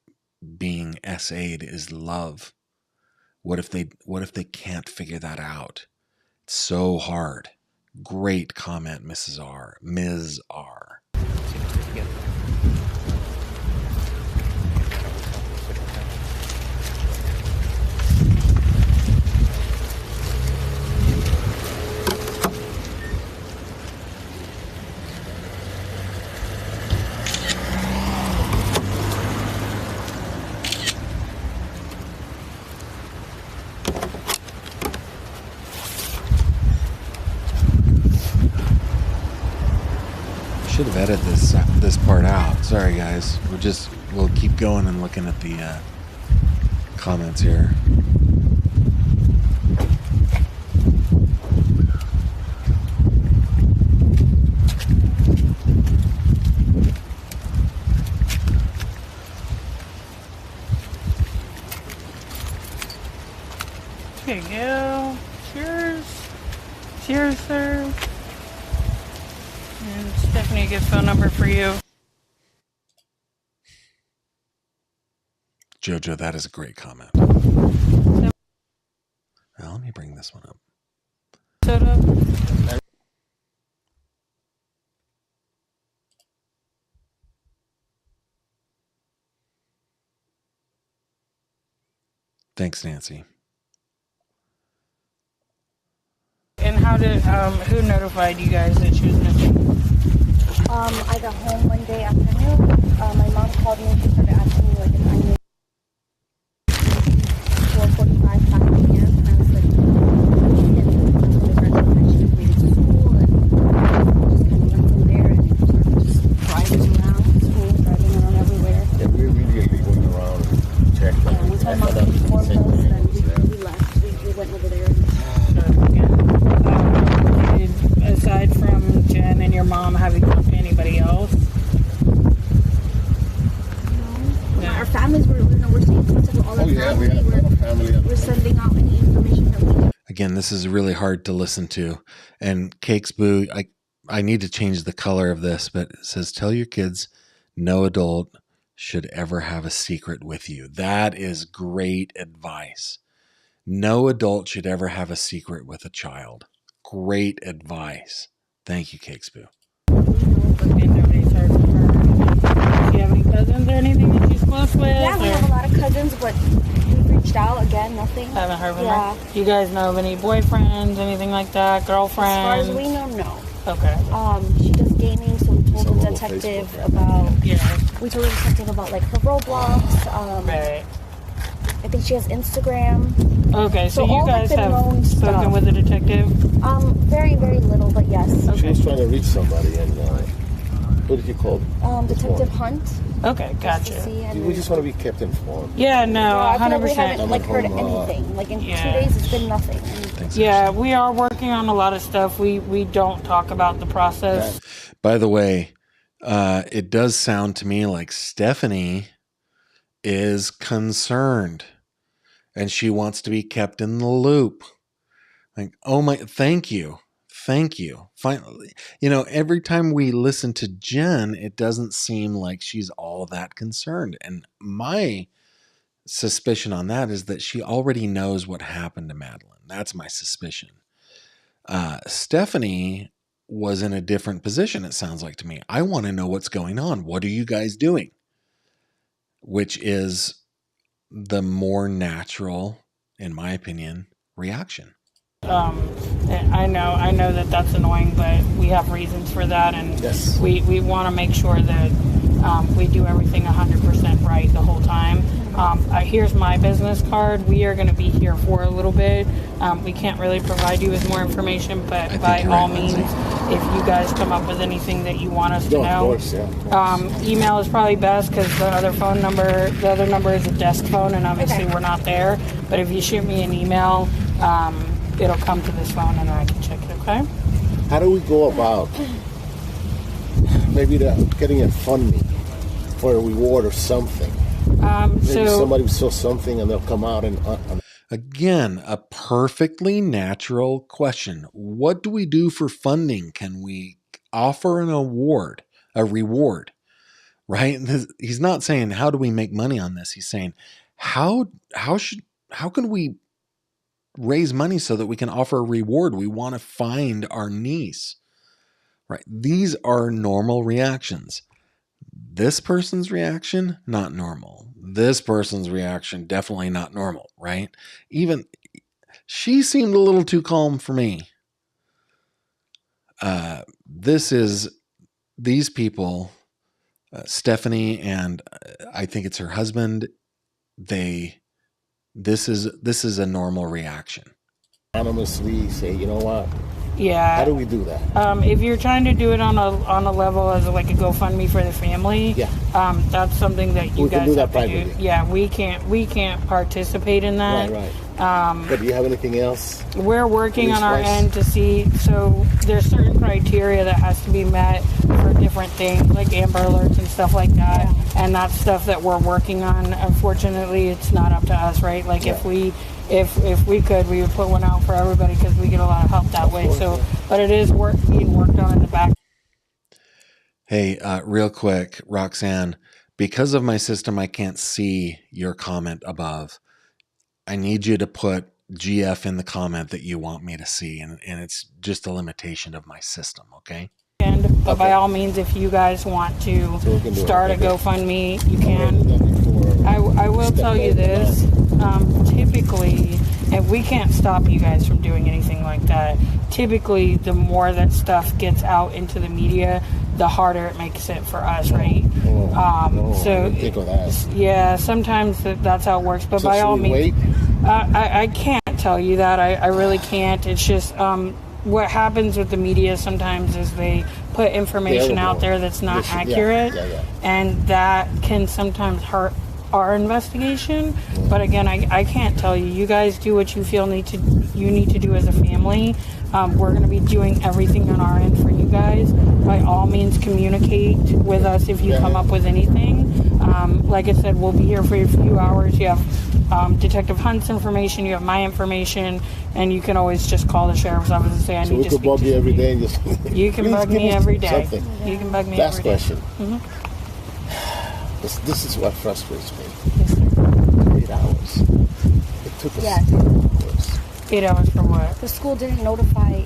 being SA'd is love? What if they can't figure that out? It's so hard. Great comment, Mrs. R. Ms. R. Should have edited this part out. Sorry, guys. We'll keep going and looking at the comments here. Here you go. Cheers. Cheers, sir. And Stephanie, a good phone number for you. Jojo, that is a great comment. Now, let me bring this one up. Soto. Thanks, Nancy. And how did, who notified you guys that she was missing? I got home Monday afternoon. My mom called me. She started asking me like if I knew 4:45, 5 p.m. And I was like, she didn't. So the rest of the night she completed school and just kind of went from there and started just driving around school, driving around everywhere. Yeah, we immediately went around and checked. Yeah, once my mom informed us, then we left. We went over there. Aside from Jen and your mom, have you talked to anybody else? No. Our families we're staying in contact with all our family. We have a lot of family. We're sending out any information that we have. Again, this is really hard to listen to. And Cakes Boo, I need to change the color of this, but it says, tell your kids no adult should ever have a secret with you. That is great advice. No adult should ever have a secret with a child. Great advice. Thank you, Cakes Boo. And nobody's heard from her. Do you have any cousins or anything that she's close with? Yeah, we have a lot of cousins, but we've reached out again, nothing. Haven't heard from her? Do you guys know of any boyfriends, anything like that? Girlfriends? As far as we know, no. Okay. She does gaming, so we told the detective about. Yeah. We told the detective about like her Roblox. Right. I think she has Instagram. Okay, so all, you guys like, the known have spoken stuff. with the detective? Very, very little, but yes. She was trying to reach somebody, and what did you call? Detective Hunt. Okay, gotcha. We just want to be kept informed. Yeah, no, I feel 100%. like we haven't like heard anything. Like in 2 days, it's been nothing. Yeah, we are working on a lot of stuff. We don't talk about the process. By the way, it does sound to me like Stephanie is concerned and she wants to be kept in the loop. Like, oh my, thank you. Finally, every time we listen to Jen, it doesn't seem like she's all that concerned. And my suspicion on that is that she already knows what happened to Madeline. That's my suspicion. Stephanie was in a different position, it sounds like to me. I want to know what's going on. What are you guys doing? Which is the more natural, in my opinion, reaction. I know that that's annoying, but we have reasons for that, and Yes. we want to make sure that we do everything 100% right the whole time. Here's my business card. We are going to be here for a little bit. We can't really provide you with more information, but by all means, if you guys come up with anything that you want us to No, know, of course, yeah. email is probably best because the other number is a desk phone, and obviously we're not there. But if you shoot me an email, it'll come to this phone, and I can check it. Okay. How do we go about maybe getting a funding for a reward or something? Maybe somebody will sell something and they'll come out and... Again, a perfectly natural question. What do we do for funding? Can we offer an award, a reward, right? He's not saying, how do we make money on this? He's saying, how can we raise money so that we can offer a reward? We want to find our niece, right? These are normal reactions. This person's reaction, not normal. This person's reaction, definitely not normal, right? Even she seemed a little too calm for me. These people, Stephanie and I think it's her husband, this is a normal reaction. Anonymously say, you know what? Yeah. How do we do that? If you're trying to do it on a level as like a GoFundMe for the family, Yeah. That's something that you We guys can do that have to do. privately. Yeah, we can't participate in that. Right. But do you have anything else? We're working on our Police-wise? end to see. So there's certain criteria that has to be met for different things, like Amber Alerts and stuff like that. Yeah. And that's stuff that we're working on. Unfortunately, it's not up to us, right? Like if we could, we would put one out for everybody because we get a lot of help that way. So, but it is being worked on in the back. Hey, real quick, Roxanne, because of my system, I can't see your comment above. I need you to put GF in the comment that you want me to see, and it's just a limitation of my system, okay? But by all means, if you guys want to start a GoFundMe, you can. I will tell you this, typically, and we can't stop you guys from doing anything like that. Typically, the more that stuff gets out into the media, the harder it makes it for us, right? I didn't think of that. Yeah, sometimes that's how it works. But by all means, I can't tell you that. I really can't. It's just what happens with the media sometimes is they put information out there that's not accurate, and that can sometimes hurt our investigation. But again, I can't tell you. You guys do what you feel you need to do as a family. We're going to be doing everything on our end for you guys. By all means, communicate with us if you come up with anything. Like I said, we'll be here for a few hours. You have Detective Hunt's information, you have my information, and you can always just call the sheriff's office and say, I need to speak to you. So we could bug you every day and just... You can bug me every day. You can bug me Last every day. question. Mm-hmm. This is what frustrates me. Yes, sir. 8 hours. It took us 8 hours. 8 hours for what? The school didn't notify.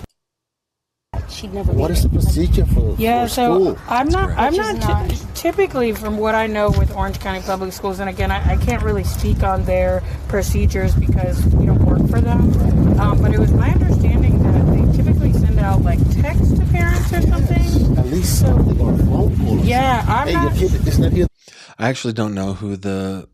She'd never. What is the procedure for school? I'm not typically, from what I know with Orange County Public Schools, and again, I can't really speak on their procedures because we don't work for them. But it was my understanding that they typically send out like text to parents or something. At least something or a phone call. Yeah, Your kid is not here. I actually don't know who the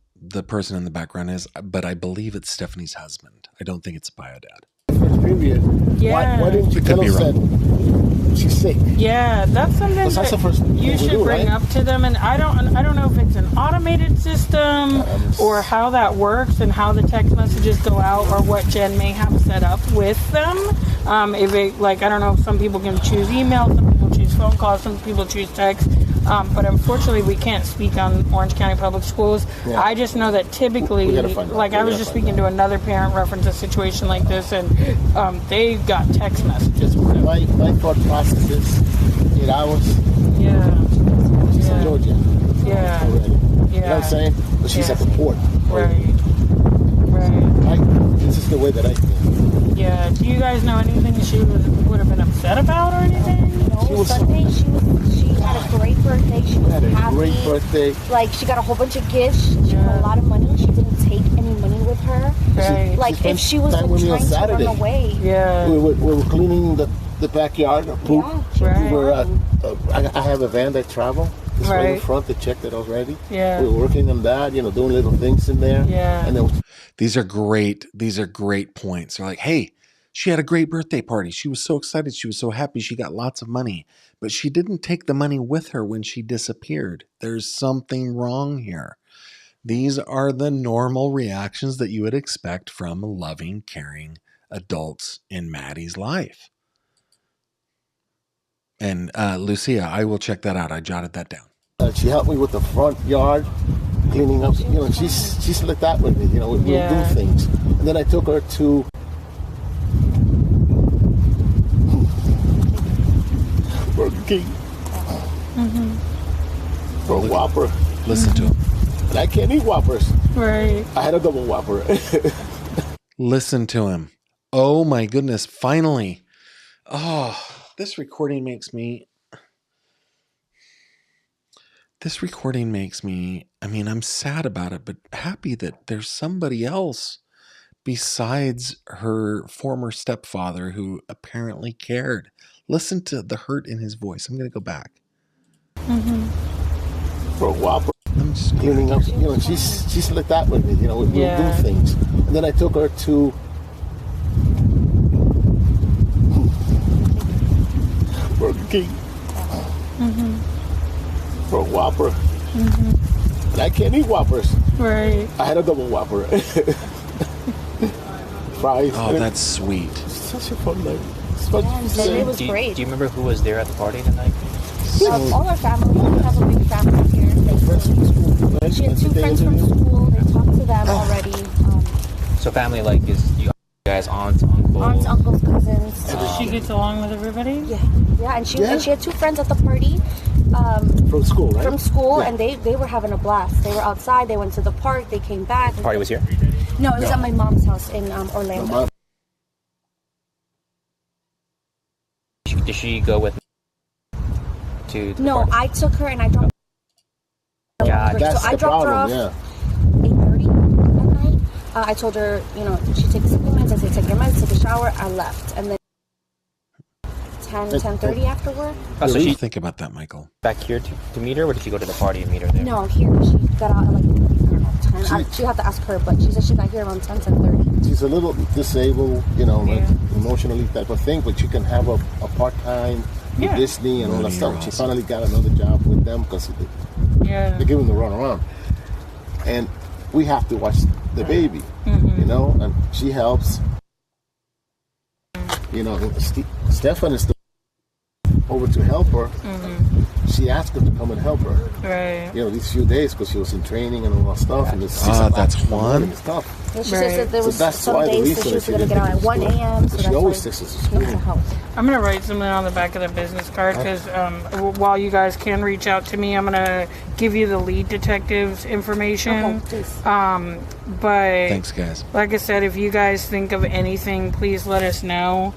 person in the background is, but I believe it's Stephanie's husband. I don't think it's bio dad. First period. Yeah. Why didn't you tell us that she's sick? Yeah, that's something That's the first that you should bring up to them. And I don't know if it's an automated system or how that works and how the text messages go out or what Jen may have set up with them. If it, like, I don't know if some people can choose email, some people choose phone calls, some people choose text. But unfortunately, we can't speak on Orange County Public Schools. Yeah. I just know that typically, like I was just speaking to another parent reference a situation like this, and they got text messages. My thought process is 8 hours. Yeah. She's in Georgia. Yeah. Already. You know what I'm saying? But she's at the port. Right. This is the way that I think. Yeah. Do you guys know anything she would have been upset about or anything? No, Sunday she had a great birthday. She was Had a happy. great birthday. Like, she got a whole bunch of gifts. She got a lot of money. She didn't take any money with her. Right. Like, if she was like, time with me on trying to Saturday. run away. Yeah. We were cleaning the backyard, the poop. Yeah, she was Right. We were, fine. I have a van that travel. Just right in Right. front to check that I was ready. Yeah. We were working on that, doing little things in there. Yeah. And then These are great points. They're like, hey, she had a great birthday party. She was so excited. She was so happy. She got lots of money, but she didn't take the money with her when she disappeared. There's something wrong here. These are the normal reactions that you would expect from loving, caring adults in Maddie's life. And Lucia, I will check that out. I jotted that down. she helped me with the front yard, cleaning up. She's like that with me. We'll do things. And then I took her to Burger King for a Whopper. Listen to him. And I can't eat Whoppers. Right. I had a double Whopper. Listen to him. Oh my goodness. Finally. Oh, this recording makes me, I'm sad about it, but happy that there's somebody else besides her former stepfather who apparently cared. Listen to the hurt in his voice. I'm going to go back. For a Whopper. I'm just Cleaning up. She's like that with me. We'll do things. And then I took her to Burger King for a Whopper. And I can't eat Whoppers. Right. I had a double Whopper. Fries. Oh, that's sweet. Such a fun night. It was Do you great. remember who was there at the party tonight? All our family. We have a big family here. She had two friends from school. They talked to them already. So family, like, is you guys aunts, uncles? Aunts, uncles, cousins. She gets along with everybody? Yeah, and she had two friends at the party. From school, right? From school, Yeah. and they were having a blast. They were outside. They went to the park. They came back. The party was here? No, it was at my mom's house in Orlando. Did she go with to the No, party? I took her and I dropped. Gotcha. That's So I the dropped her problem, off yeah. 8:30 at night. I told her, she take the supplements. I said, take your meds, take a shower. I left, and then 10:30 afterward. Oh, so What do you she think about that, Michael? back here to meet her, or did she go to the party and meet her there? No, here she got out at like, I don't know, 10. She had to ask her, but she said she got here around 10:30. She's a little disabled, like emotionally type of thing, but she can have a part-time with Disney and all that Really stuff. awesome. She finally got another job with them because they're giving the run around. And we have to watch the baby, and she helps. Stephan is over to help her. She asked her to come and help her. Right. These few days because she was in training and all that stuff. And it's That's Juan. and stuff. Yeah, she said that there was that's some why the days that reason she was she going to didn't get out at 1 take us to a.m. So She that's always why takes us to she school. needs to help. I'm going to write something on the back of the business card because while you guys can reach out to me, I'm going to give you the lead detective's information. Okay, please. But Thanks, guys. like I said, if you guys think of anything, please let us know.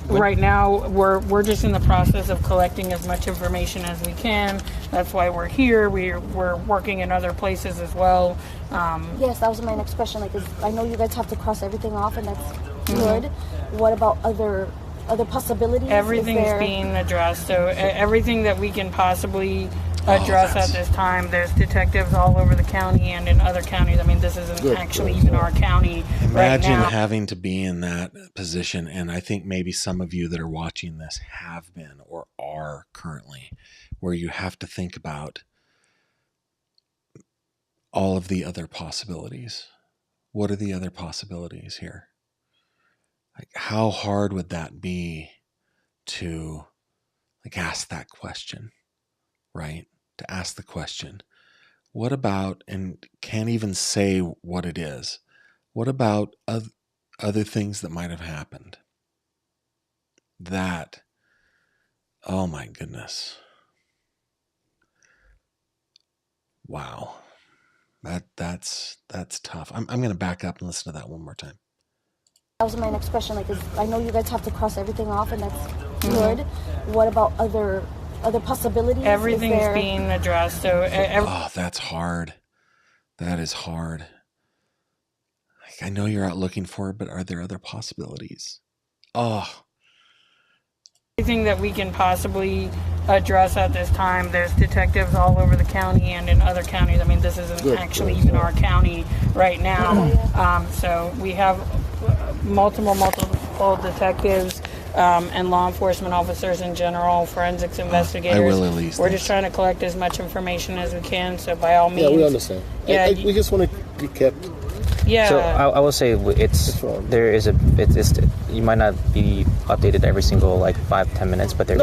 Right now, we're just in the process of collecting as much information as we can. That's why we're here. We're working in other places as well. Yes, that was my next question. Like, I know you guys have to cross everything off, and that's good. What about other possibilities? Everything's being addressed. So everything that we can possibly address at this time. There's detectives all over the county and in other counties. I mean, this isn't actually even our county Imagine right now. having to be in that position, and I think maybe some of you that are watching this have been or are currently, where you have to think about all of the other possibilities. What are the other possibilities here? Like, how hard would that be to ask that question, right? To ask the question, what about, and can't even say what it is, what about other things that might have happened? That, oh my goodness. Wow. That's tough. I'm going to back up and listen to that one more time. That was my next question. Like, I know you guys have to cross everything off, and that's good. What about other other possibilities? Everything's being addressed. So oh, that's hard. That is hard. Like, I know you're out looking for it, but are there other possibilities? Oh. Everything that we can possibly address at this time. There's detectives all over the county and in other counties. I mean, this isn't actually even our county right now. So we have multiple detectives and law enforcement officers in general, forensics investigators. I will at least. We're just trying to collect as much information as we can. So by all means. Yeah, we understand. Yeah, we just want to be kept. Yeah. So I will say you might not be updated every single like 5-10 minutes, but there's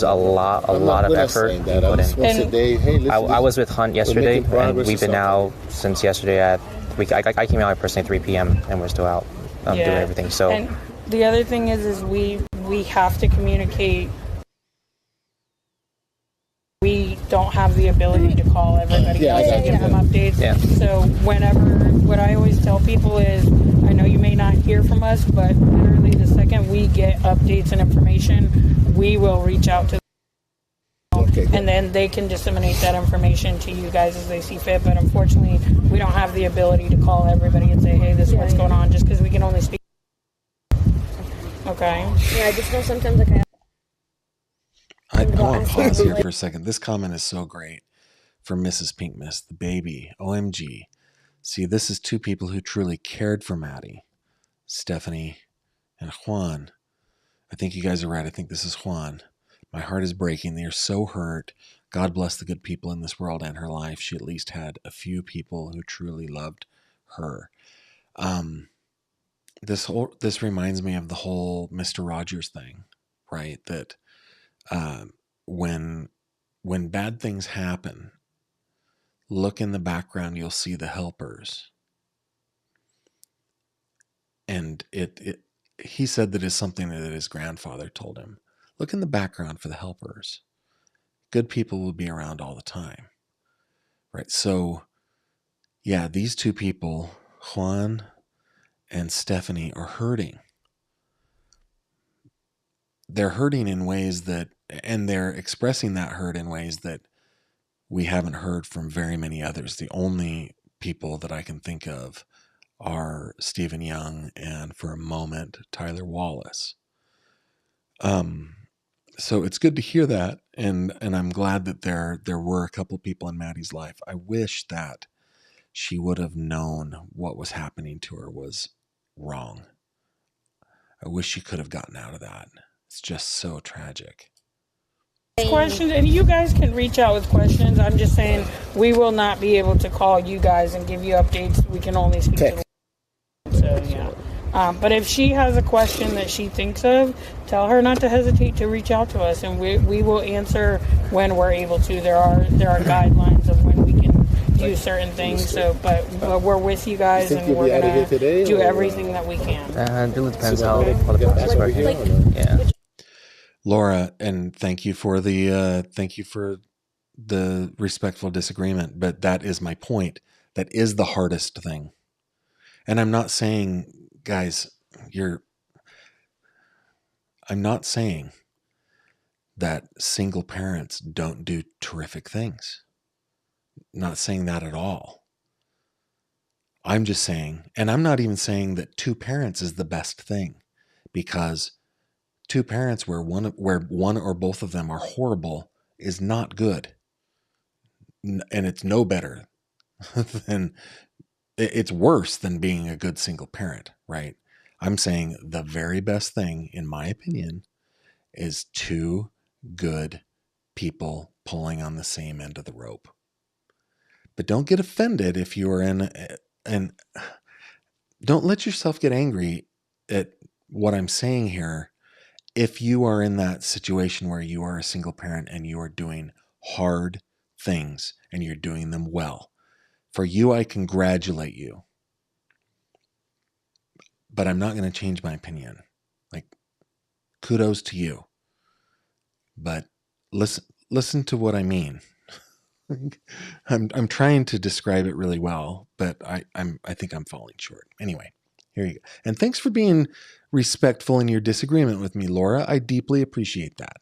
a lot of effort you put in. I was with Hunt yesterday, and we've been out since yesterday I came out at personally 3 p.m. and we're still out doing everything. So and the other thing is we have to communicate. We don't have the ability to call everybody else and give them updates. Yeah. So what I always tell people is, I know you may not hear from us, but literally the second we get updates and information, we will reach out to them. And then they can disseminate that information to you guys as they see fit. But unfortunately, we don't have the ability to call everybody and say, hey, this is what's going on, just because we can only speak. Okay. Yeah, I just know sometimes I want to pause here for a second. This comment is so great from Mrs. Pinkmas, the baby. OMG. See, this is two people who truly cared for Maddie, Stephanie and Juan. I think you guys are right. I think this is Juan. My heart is breaking. They are so hurt. God bless the good people in this world and her life. She at least had a few people who truly loved her. This reminds me of the whole Mr. Rogers thing, right? That when bad things happen, look in the background, you'll see the helpers. And he said that is something that his grandfather told him. Look in the background for the helpers. Good people will be around all the time. Right? So, yeah, these two people, Juan and Stephanie, are hurting. They're hurting in ways that, and they're expressing that hurt in ways that we haven't heard from very many others. The only people that I can think of are Stephen Young and, for a moment, Tyler Wallace. So it's good to hear that, and I'm glad that there were a couple people in Maddie's life. I wish that she would have known what was happening to her was wrong. I wish she could have gotten out of that. It's just so tragic. Questions, and you guys can reach out with questions. I'm just saying we will not be able to call you guys and give you updates. We can only speak to the so yeah. But if she has a question that she thinks of, tell her not to hesitate to reach out to us, and we will answer when we're able to. There are guidelines of when we can do certain things. So, but we're with you guys, and we're gonna do everything that we can. It really depends how the process works. Yeah. Laura, and thank you for the respectful disagreement, but that is my point. That is the hardest thing. And I'm not saying, guys, I'm not saying that single parents don't do terrific things. Not saying that at all. I'm just saying, and I'm not even saying that two parents is the best thing, because two parents where one or both of them are horrible is not good. And it's no better than, it's worse than being a good single parent, right? I'm saying the very best thing, in my opinion, is two good people pulling on the same end of the rope. But don't get offended if you are and don't let yourself get angry at what I'm saying here. If you are in that situation where you are a single parent and you are doing hard things and you're doing them well, for you, I congratulate you. But I'm not going to change my opinion. Like, kudos to you. But listen to what I mean. I'm trying to describe it really well, but I think I'm falling short. Anyway, here you go. And thanks for being respectful in your disagreement with me, Laura. I deeply appreciate that.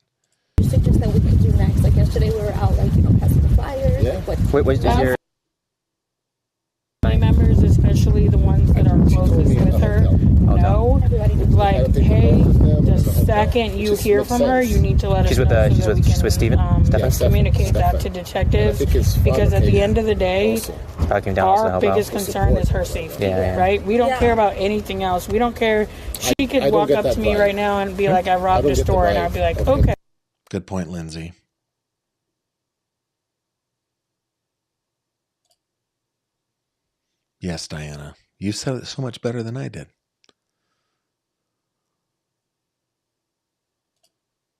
You suggest that we could do next? yesterday we were out, like, passing the flyers. Yeah. Wait, is there... Family members, especially the ones that are closest with her, know, like, hey, the second you hear from her, you need to let us know. She's with Stephan? Communicate that to detectives, because at the end of the day, our biggest concern is her safety, right? We don't care about anything else. We don't care. She could walk up to me right now and be like, I robbed a store, and I'd be like, okay. Good point, Lindsay. Yes, Diana. You said it so much better than I did.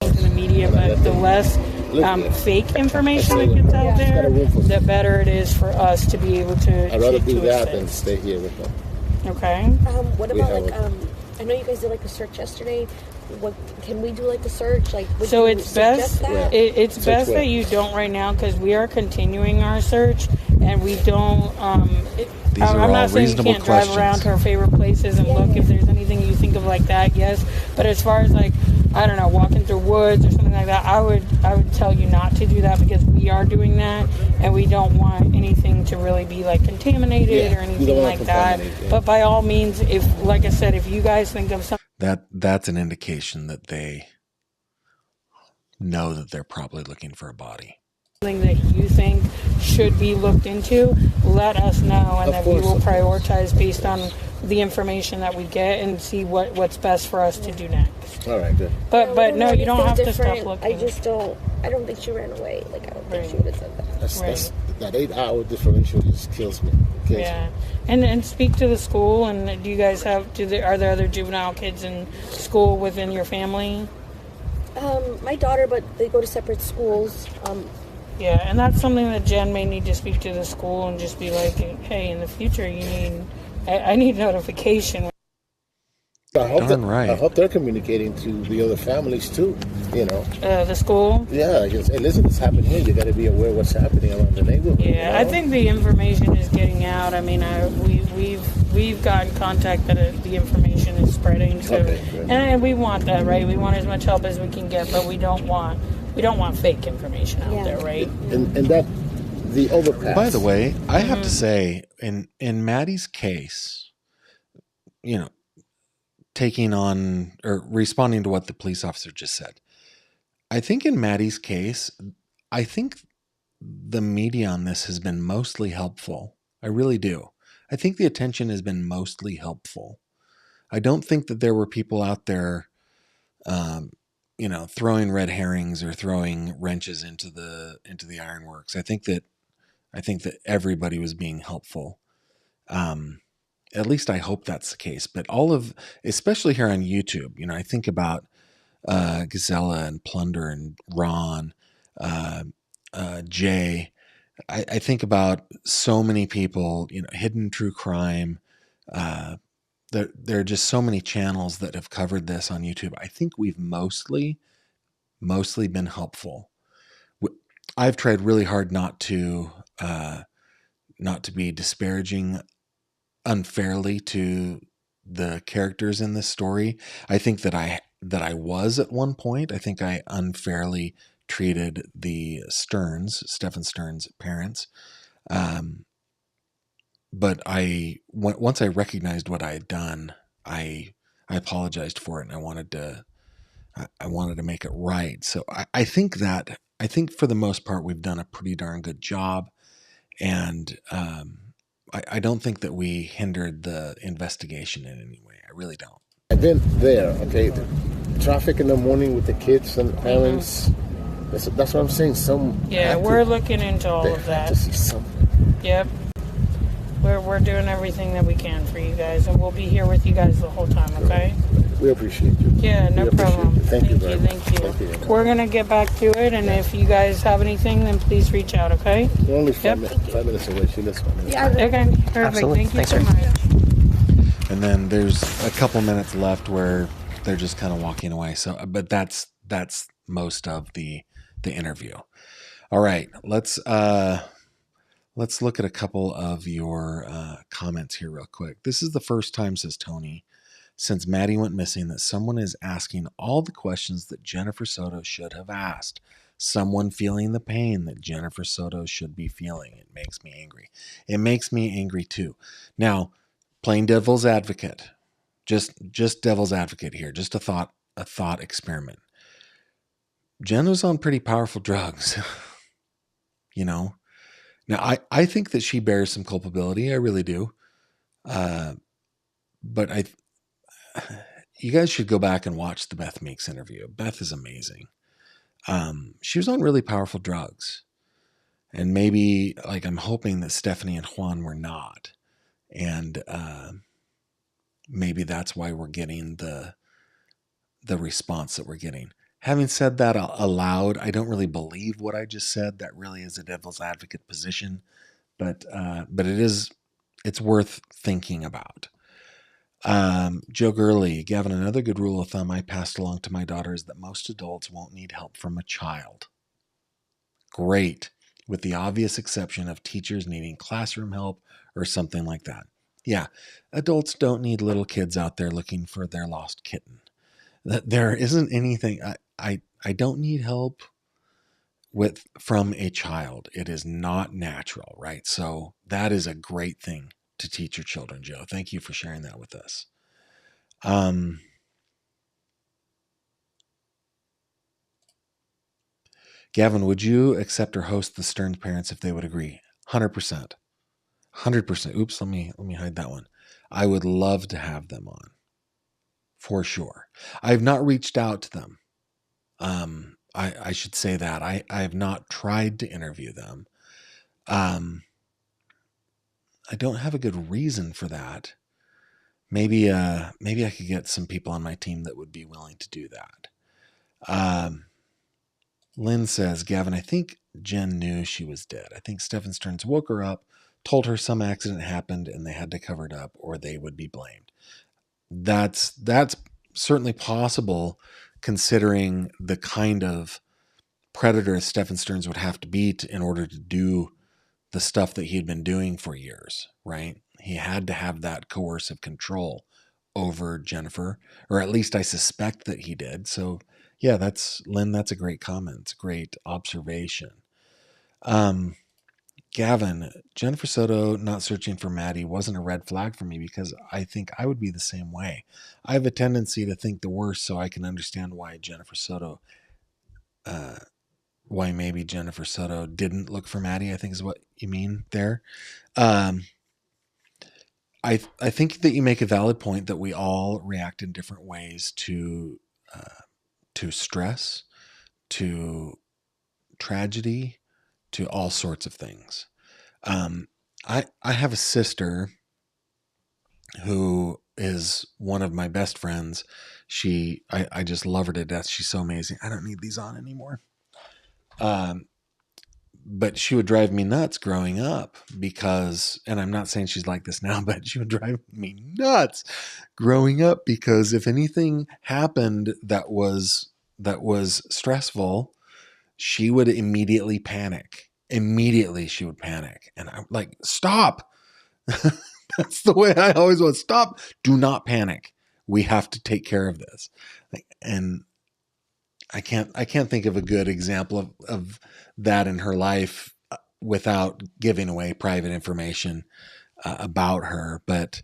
In the media, but the less fake information that gets out there, the better it is for us to be able to. I'd rather do that than stay here with them. Okay. What about, like, I know you guys did, like, a search yesterday. What can we do, like, the search? Like, so it's best. It's best that you don't right now, because we are continuing our search, and we don't. These are I'm all not saying you reasonable can't questions. drive around to our favorite places and look if there's anything you think of like that. Yes, but as far as, like, I don't know, walking through woods or something like that, I would tell you not to do that, because we are doing that, and we don't want anything to really be, like, contaminated or anything like that. But by all means, if, like I said, if you guys think of something. That's an indication that they know that they're probably looking for a body. Something that you think should be looked into, let us know, and then we will prioritize based on the information that we get and see what's best for us to do next. All right, good. But no, you don't have to stop looking. I don't think she ran away. Like, I don't think she would have said that. That 8-hour differential just kills me. And speak to the school. And do you guys are there other juvenile kids in school within your family? My daughter, but they go to separate schools. And that's something that Jen may need to speak to the school and just be like, hey, in the future, I need notification. I hope they're communicating to the other families too. The school. Yeah, because, hey, listen, this happened here. You got to be aware of what's happening around the neighborhood. Yeah, I think the information is getting out. I mean, we've gotten contact that the information is spreading. So, and we want that, right? We want as much help as we can get, but we don't want fake information out there, right? And that the overpass. By the way, I have to say, in Maddie's case, taking on or responding to what the police officer just said, I think in Maddie's case, I think the media on this has been mostly helpful. I really do. I think the attention has been mostly helpful. I don't think that there were people out there, throwing red herrings or throwing wrenches into the ironworks. I think that everybody was being helpful. At least I hope that's the case. But especially here on YouTube, I think about Gazella and Plunder and Ron, Jay. I think about so many people, Hidden True Crime. There are just so many channels that have covered this on YouTube. I think we've mostly been helpful. I've tried really hard not to be disparaging unfairly to the characters in this story. I think that I was at one point. I think I unfairly treated the Stephan Stern's parents. But once I recognized what I had done, I apologized for it, and I wanted to make it right. So I think for the most part we've done a pretty darn good job, and I don't think that we hindered the investigation in any way. I really don't. I've been there. Okay, the traffic in the morning with the kids and the parents. That's what I'm saying. We're looking into all of that. To see something. Yep. We're doing everything that we can for you guys, and we'll be here with you guys the whole time, okay? We appreciate you. Yeah, no problem. Thank you. Thank you. We're going to get back to it, and if you guys have anything, then please reach out, okay? We're only 5 minutes away. She lives 5 minutes. Yeah, okay, perfect. Absolutely. Thank you so much. And then there's a couple minutes left where they're just kind of walking away. So, but that's most of the interview. All right, let's look at a couple of your comments here real quick. This is the first time, says Tony, since Maddie went missing that someone is asking all the questions that Jennifer Soto should have asked. someone feeling the pain that Jennifer Soto should be feeling. It makes me angry. It makes me angry too. Now, playing devil's advocate, just devil's advocate here, just a thought experiment. Jen was on pretty powerful drugs, you know. Now, I think that she bears some culpability. I really do. But you guys should go back and watch the Beth Meeks interview. Beth is amazing. She was on really powerful drugs. And maybe, like, I'm hoping that Stephanie and Juan were not. And maybe that's why we're getting the response that we're getting. Having said that aloud, I don't really believe what I just said. That really is a devil's advocate position. But it's worth thinking about. Joe Gurley, Gavin, another good rule of thumb I passed along to my daughter is that most adults won't need help from a child. Great, with the obvious exception of teachers needing classroom help or something like that. Yeah, adults don't need little kids out there looking for their lost kitten. There isn't anything, I don't need help from a child. It is not natural, right? So that is a great thing to teach your children, Joe. Thank you for sharing that with us. Gavin, would you accept or host the Stearns parents if they would agree? 100%. 100%. Oops, let me hide that one. I would love to have them on. For sure. I have not reached out to them. I should say that. I have not tried to interview them. I don't have a good reason for that. Maybe I could get some people on my team that would be willing to do that. Lynn says, Gavin, I think Jen knew she was dead. I think Stephan Stearns woke her up, told her some accident happened, and they had to cover it up, or they would be blamed. That's certainly possible, considering the kind of predator Stephan Stearns would have to be in order to do the stuff that he had been doing for years, right? He had to have that coercive control over Jennifer, or at least I suspect that he did. So yeah, Lynn, that's a great comment. It's a great observation. Gavin, Jennifer Soto not searching for Maddie wasn't a red flag for me because I think I would be the same way. I have a tendency to think the worst, so I can understand why maybe Jennifer Soto didn't look for Maddie, I think is what you mean there. I think that you make a valid point that we all react in different ways to stress, to tragedy, to all sorts of things. I have a sister who is one of my best friends. I just love her to death. She's so amazing. I don't need these on anymore. But she would drive me nuts growing up because, and I'm not saying she's like this now, but she would drive me nuts growing up because if anything happened that was stressful, she would immediately panic. Immediately she would panic. And I'm like, stop. That's the way I always was. Stop. Do not panic. We have to take care of this. And I can't think of a good example of that in her life without giving away private information about her. But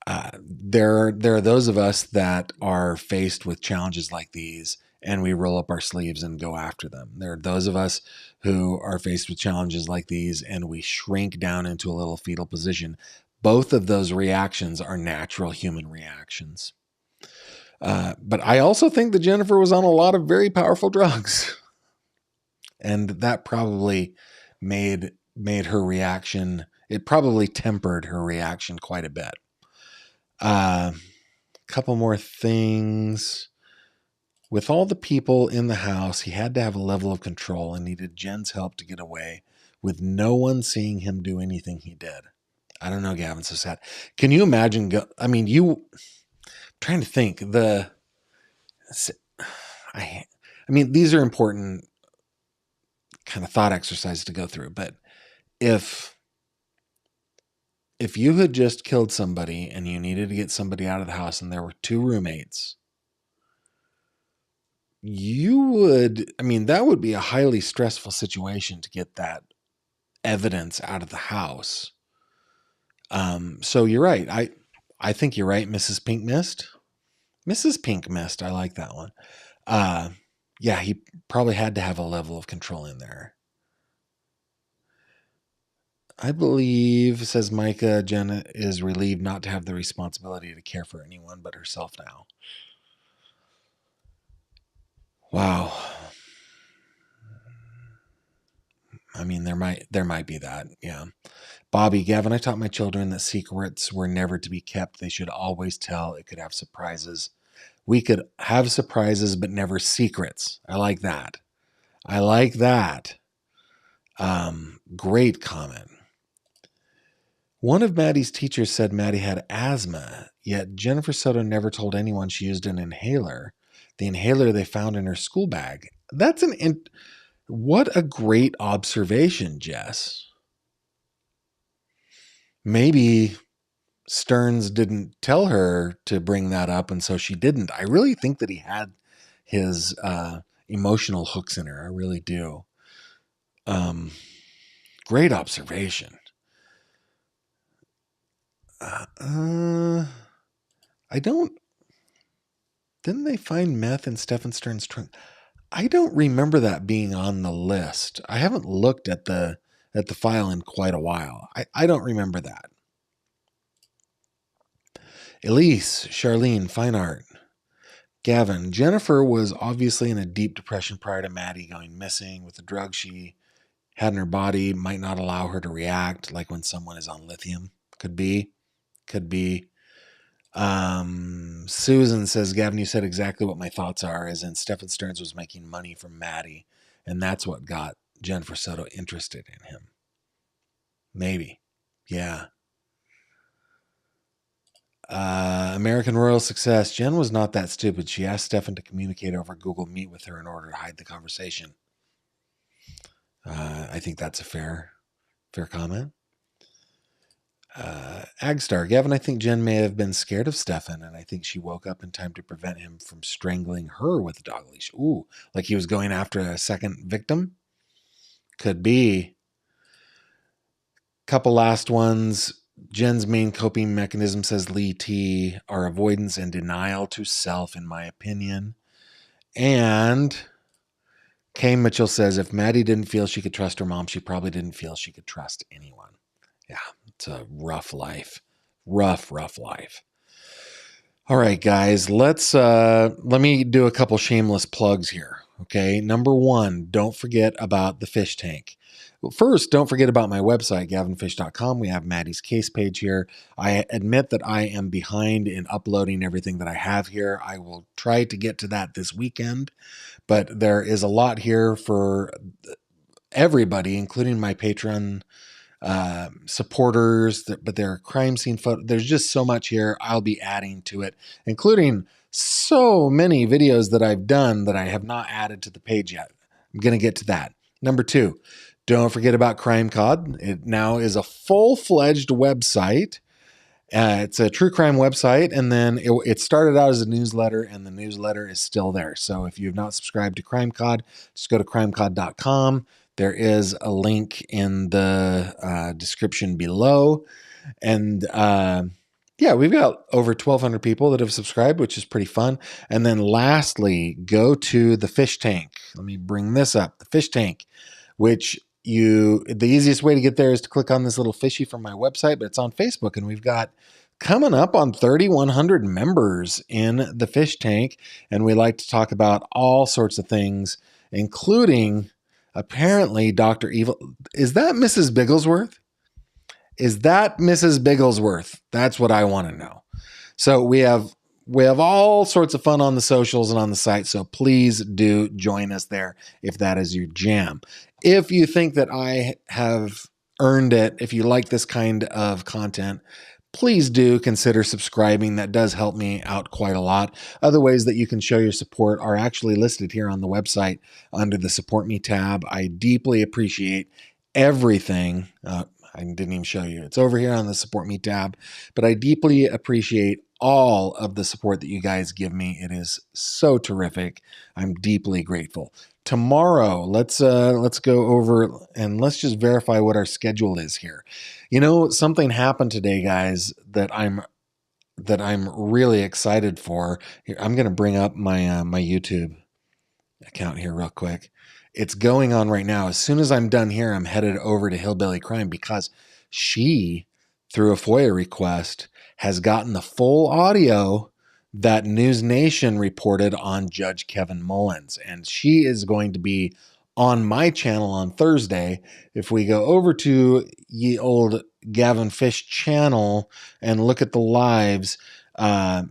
there are those of us that are faced with challenges like these and we roll up our sleeves and go after them. There are those of us who are faced with challenges like these and we shrink down into a little fetal position. Both of those reactions are natural human reactions. But I also think that Jennifer was on a lot of very powerful drugs. And that probably made her reaction, it probably tempered her reaction quite a bit. Couple more things. With all the people in the house, he had to have a level of control and needed Jen's help to get away with no one seeing him do anything he did. I don't know, Gavin, so sad. Can you imagine? Trying to think these are important kind of thought exercises to go through, but if you had just killed somebody and you needed to get somebody out of the house and there were two roommates, that would be a highly stressful situation to get that evidence out of the house. So you're right. I think you're right, Mrs. Pink Mist. Mrs. Pink Mist, I like that one. Yeah, he probably had to have a level of control in there. I believe, says Micah, Jenna is relieved not to have the responsibility to care for anyone but herself now. Wow. I mean, there might be that, yeah. Bobby, Gavin, I taught my children that secrets were never to be kept. They should always tell. It could have surprises. We could have surprises, but never secrets. I like that. Great comment. One of Maddie's teachers said Maddie had asthma, yet Jennifer Soto never told anyone she used an inhaler. The inhaler they found in her school bag. What a great observation, Jess. Maybe Stearns didn't tell her to bring that up, and so she didn't. I really think that he had his emotional hooks in her. I really do. Great observation. Didn't they find meth in Stephan Stearns' trunk? I don't remember that being on the list. I haven't looked at the file in quite a while. I don't remember that. Elise, Charlene, fine art. Gavin, Jennifer was obviously in a deep depression prior to Maddie going missing. With the drugs she had in her body, might not allow her to react like when someone is on lithium. Could be. Susan says, Gavin, you said exactly what my thoughts are, as in Stephan Stearns was making money from Maddie, and that's what got Jennifer Soto interested in him. Maybe. Yeah. American Royal Success. Jen was not that stupid. She asked Stephan to communicate over Google Meet with her in order to hide the conversation. I think that's a fair comment. Agstar, Gavin, I think Jen may have been scared of Stephan, and I think she woke up in time to prevent him from strangling her with a dog leash. Ooh, like he was going after a second victim? Could be. Couple last ones. Jen's main coping mechanism, says Lee T, are avoidance and denial to self, in my opinion. And Kay Mitchell says, if Maddie didn't feel she could trust her mom, she probably didn't feel she could trust anyone. Yeah, it's a rough life. Rough life. All right, guys, let me do a couple shameless plugs here. Okay, number one, don't forget about the fish tank. Well, first, don't forget about my website, gavinfish.com. We have Maddie's case page here. I admit that I am behind in uploading everything that I have here. I will try to get to that this weekend, but there is a lot here for everybody, including my Patreon supporters, but there are crime scene photos. There's just so much here. I'll be adding to it, including so many videos that I've done that I have not added to the page yet. I'm going to get to that. Number two, don't forget about CrimeCod. It now is a full-fledged website. It's a true crime website, and then it started out as a newsletter, and the newsletter is still there. So if you have not subscribed to CrimeCod, just go to crimecod.com. There is a link in the description below. And yeah, we've got over 1,200 people that have subscribed, which is pretty fun. And then lastly, go to the fish tank. Let me bring this up. The fish tank, which the easiest way to get there is to click on this little fishy from my website, but it's on Facebook, and we've got coming up on 3,100 members in the fish tank. And we like to talk about all sorts of things, including apparently Dr. Evil. Is that Mrs. Bigglesworth? Is that Mrs. Bigglesworth? That's what I want to know. So we have all sorts of fun on the socials and on the site. So please do join us there if that is your jam. If you think that I have earned it, if you like this kind of content, please do consider subscribing. That does help me out quite a lot. Other ways that you can show your support are actually listed here on the website under the Support Me tab. I deeply appreciate everything. I didn't even show you. It's over here on the Support Me tab. But I deeply appreciate all of the support that you guys give me. It is so terrific. I'm deeply grateful. Tomorrow, let's go over and let's just verify what our schedule is here. You know, something happened today, guys, that I'm really excited for. Here, I'm going to bring up my my YouTube account here real quick. It's going on right now. As soon as I'm done here, I'm headed over to Hillbilly Crime because she, through a FOIA request, has gotten the full audio that News Nation reported on Judge Kevin Mullins. And she is going to be on my channel on Thursday. If we go over to ye old Gavin Fish channel and look at the lives,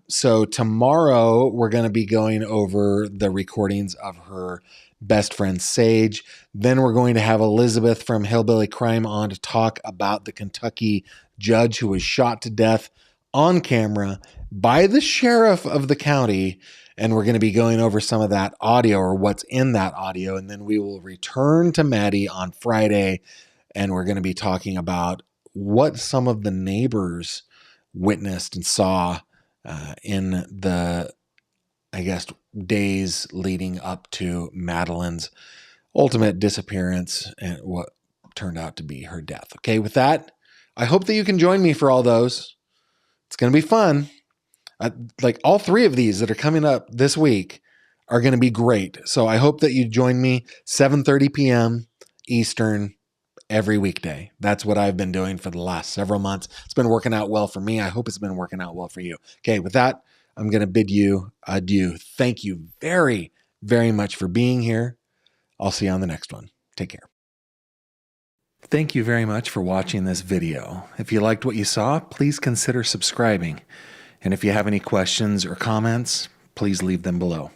so tomorrow we're going to be going over the recordings of her best friend Sage. Then we're going to have Elizabeth from Hillbilly Crime on to talk about the Kentucky judge who was shot to death on camera by the sheriff of the county. And we're going to be going over some of that audio, or what's in that audio. And then we will return to Maddie on Friday, and we're going to be talking about what some of the neighbors witnessed and saw in the, I guess, days leading up to Madeline's ultimate disappearance and what turned out to be her death. Okay, with that, I hope that you can join me for all those. It's going to be fun. Like all three of these that are coming up this week are going to be great. So I hope that you join me 7:30 p.m. Eastern every weekday. That's what I've been doing for the last several months. It's been working out well for me. I hope it's been working out well for you. Okay, with that, I'm going to bid you adieu. Thank you very, very much for being here. I'll see you on the next one. Take care. Thank you very much for watching this video. If you liked what you saw, please consider subscribing. And if you have any questions or comments, please leave them below.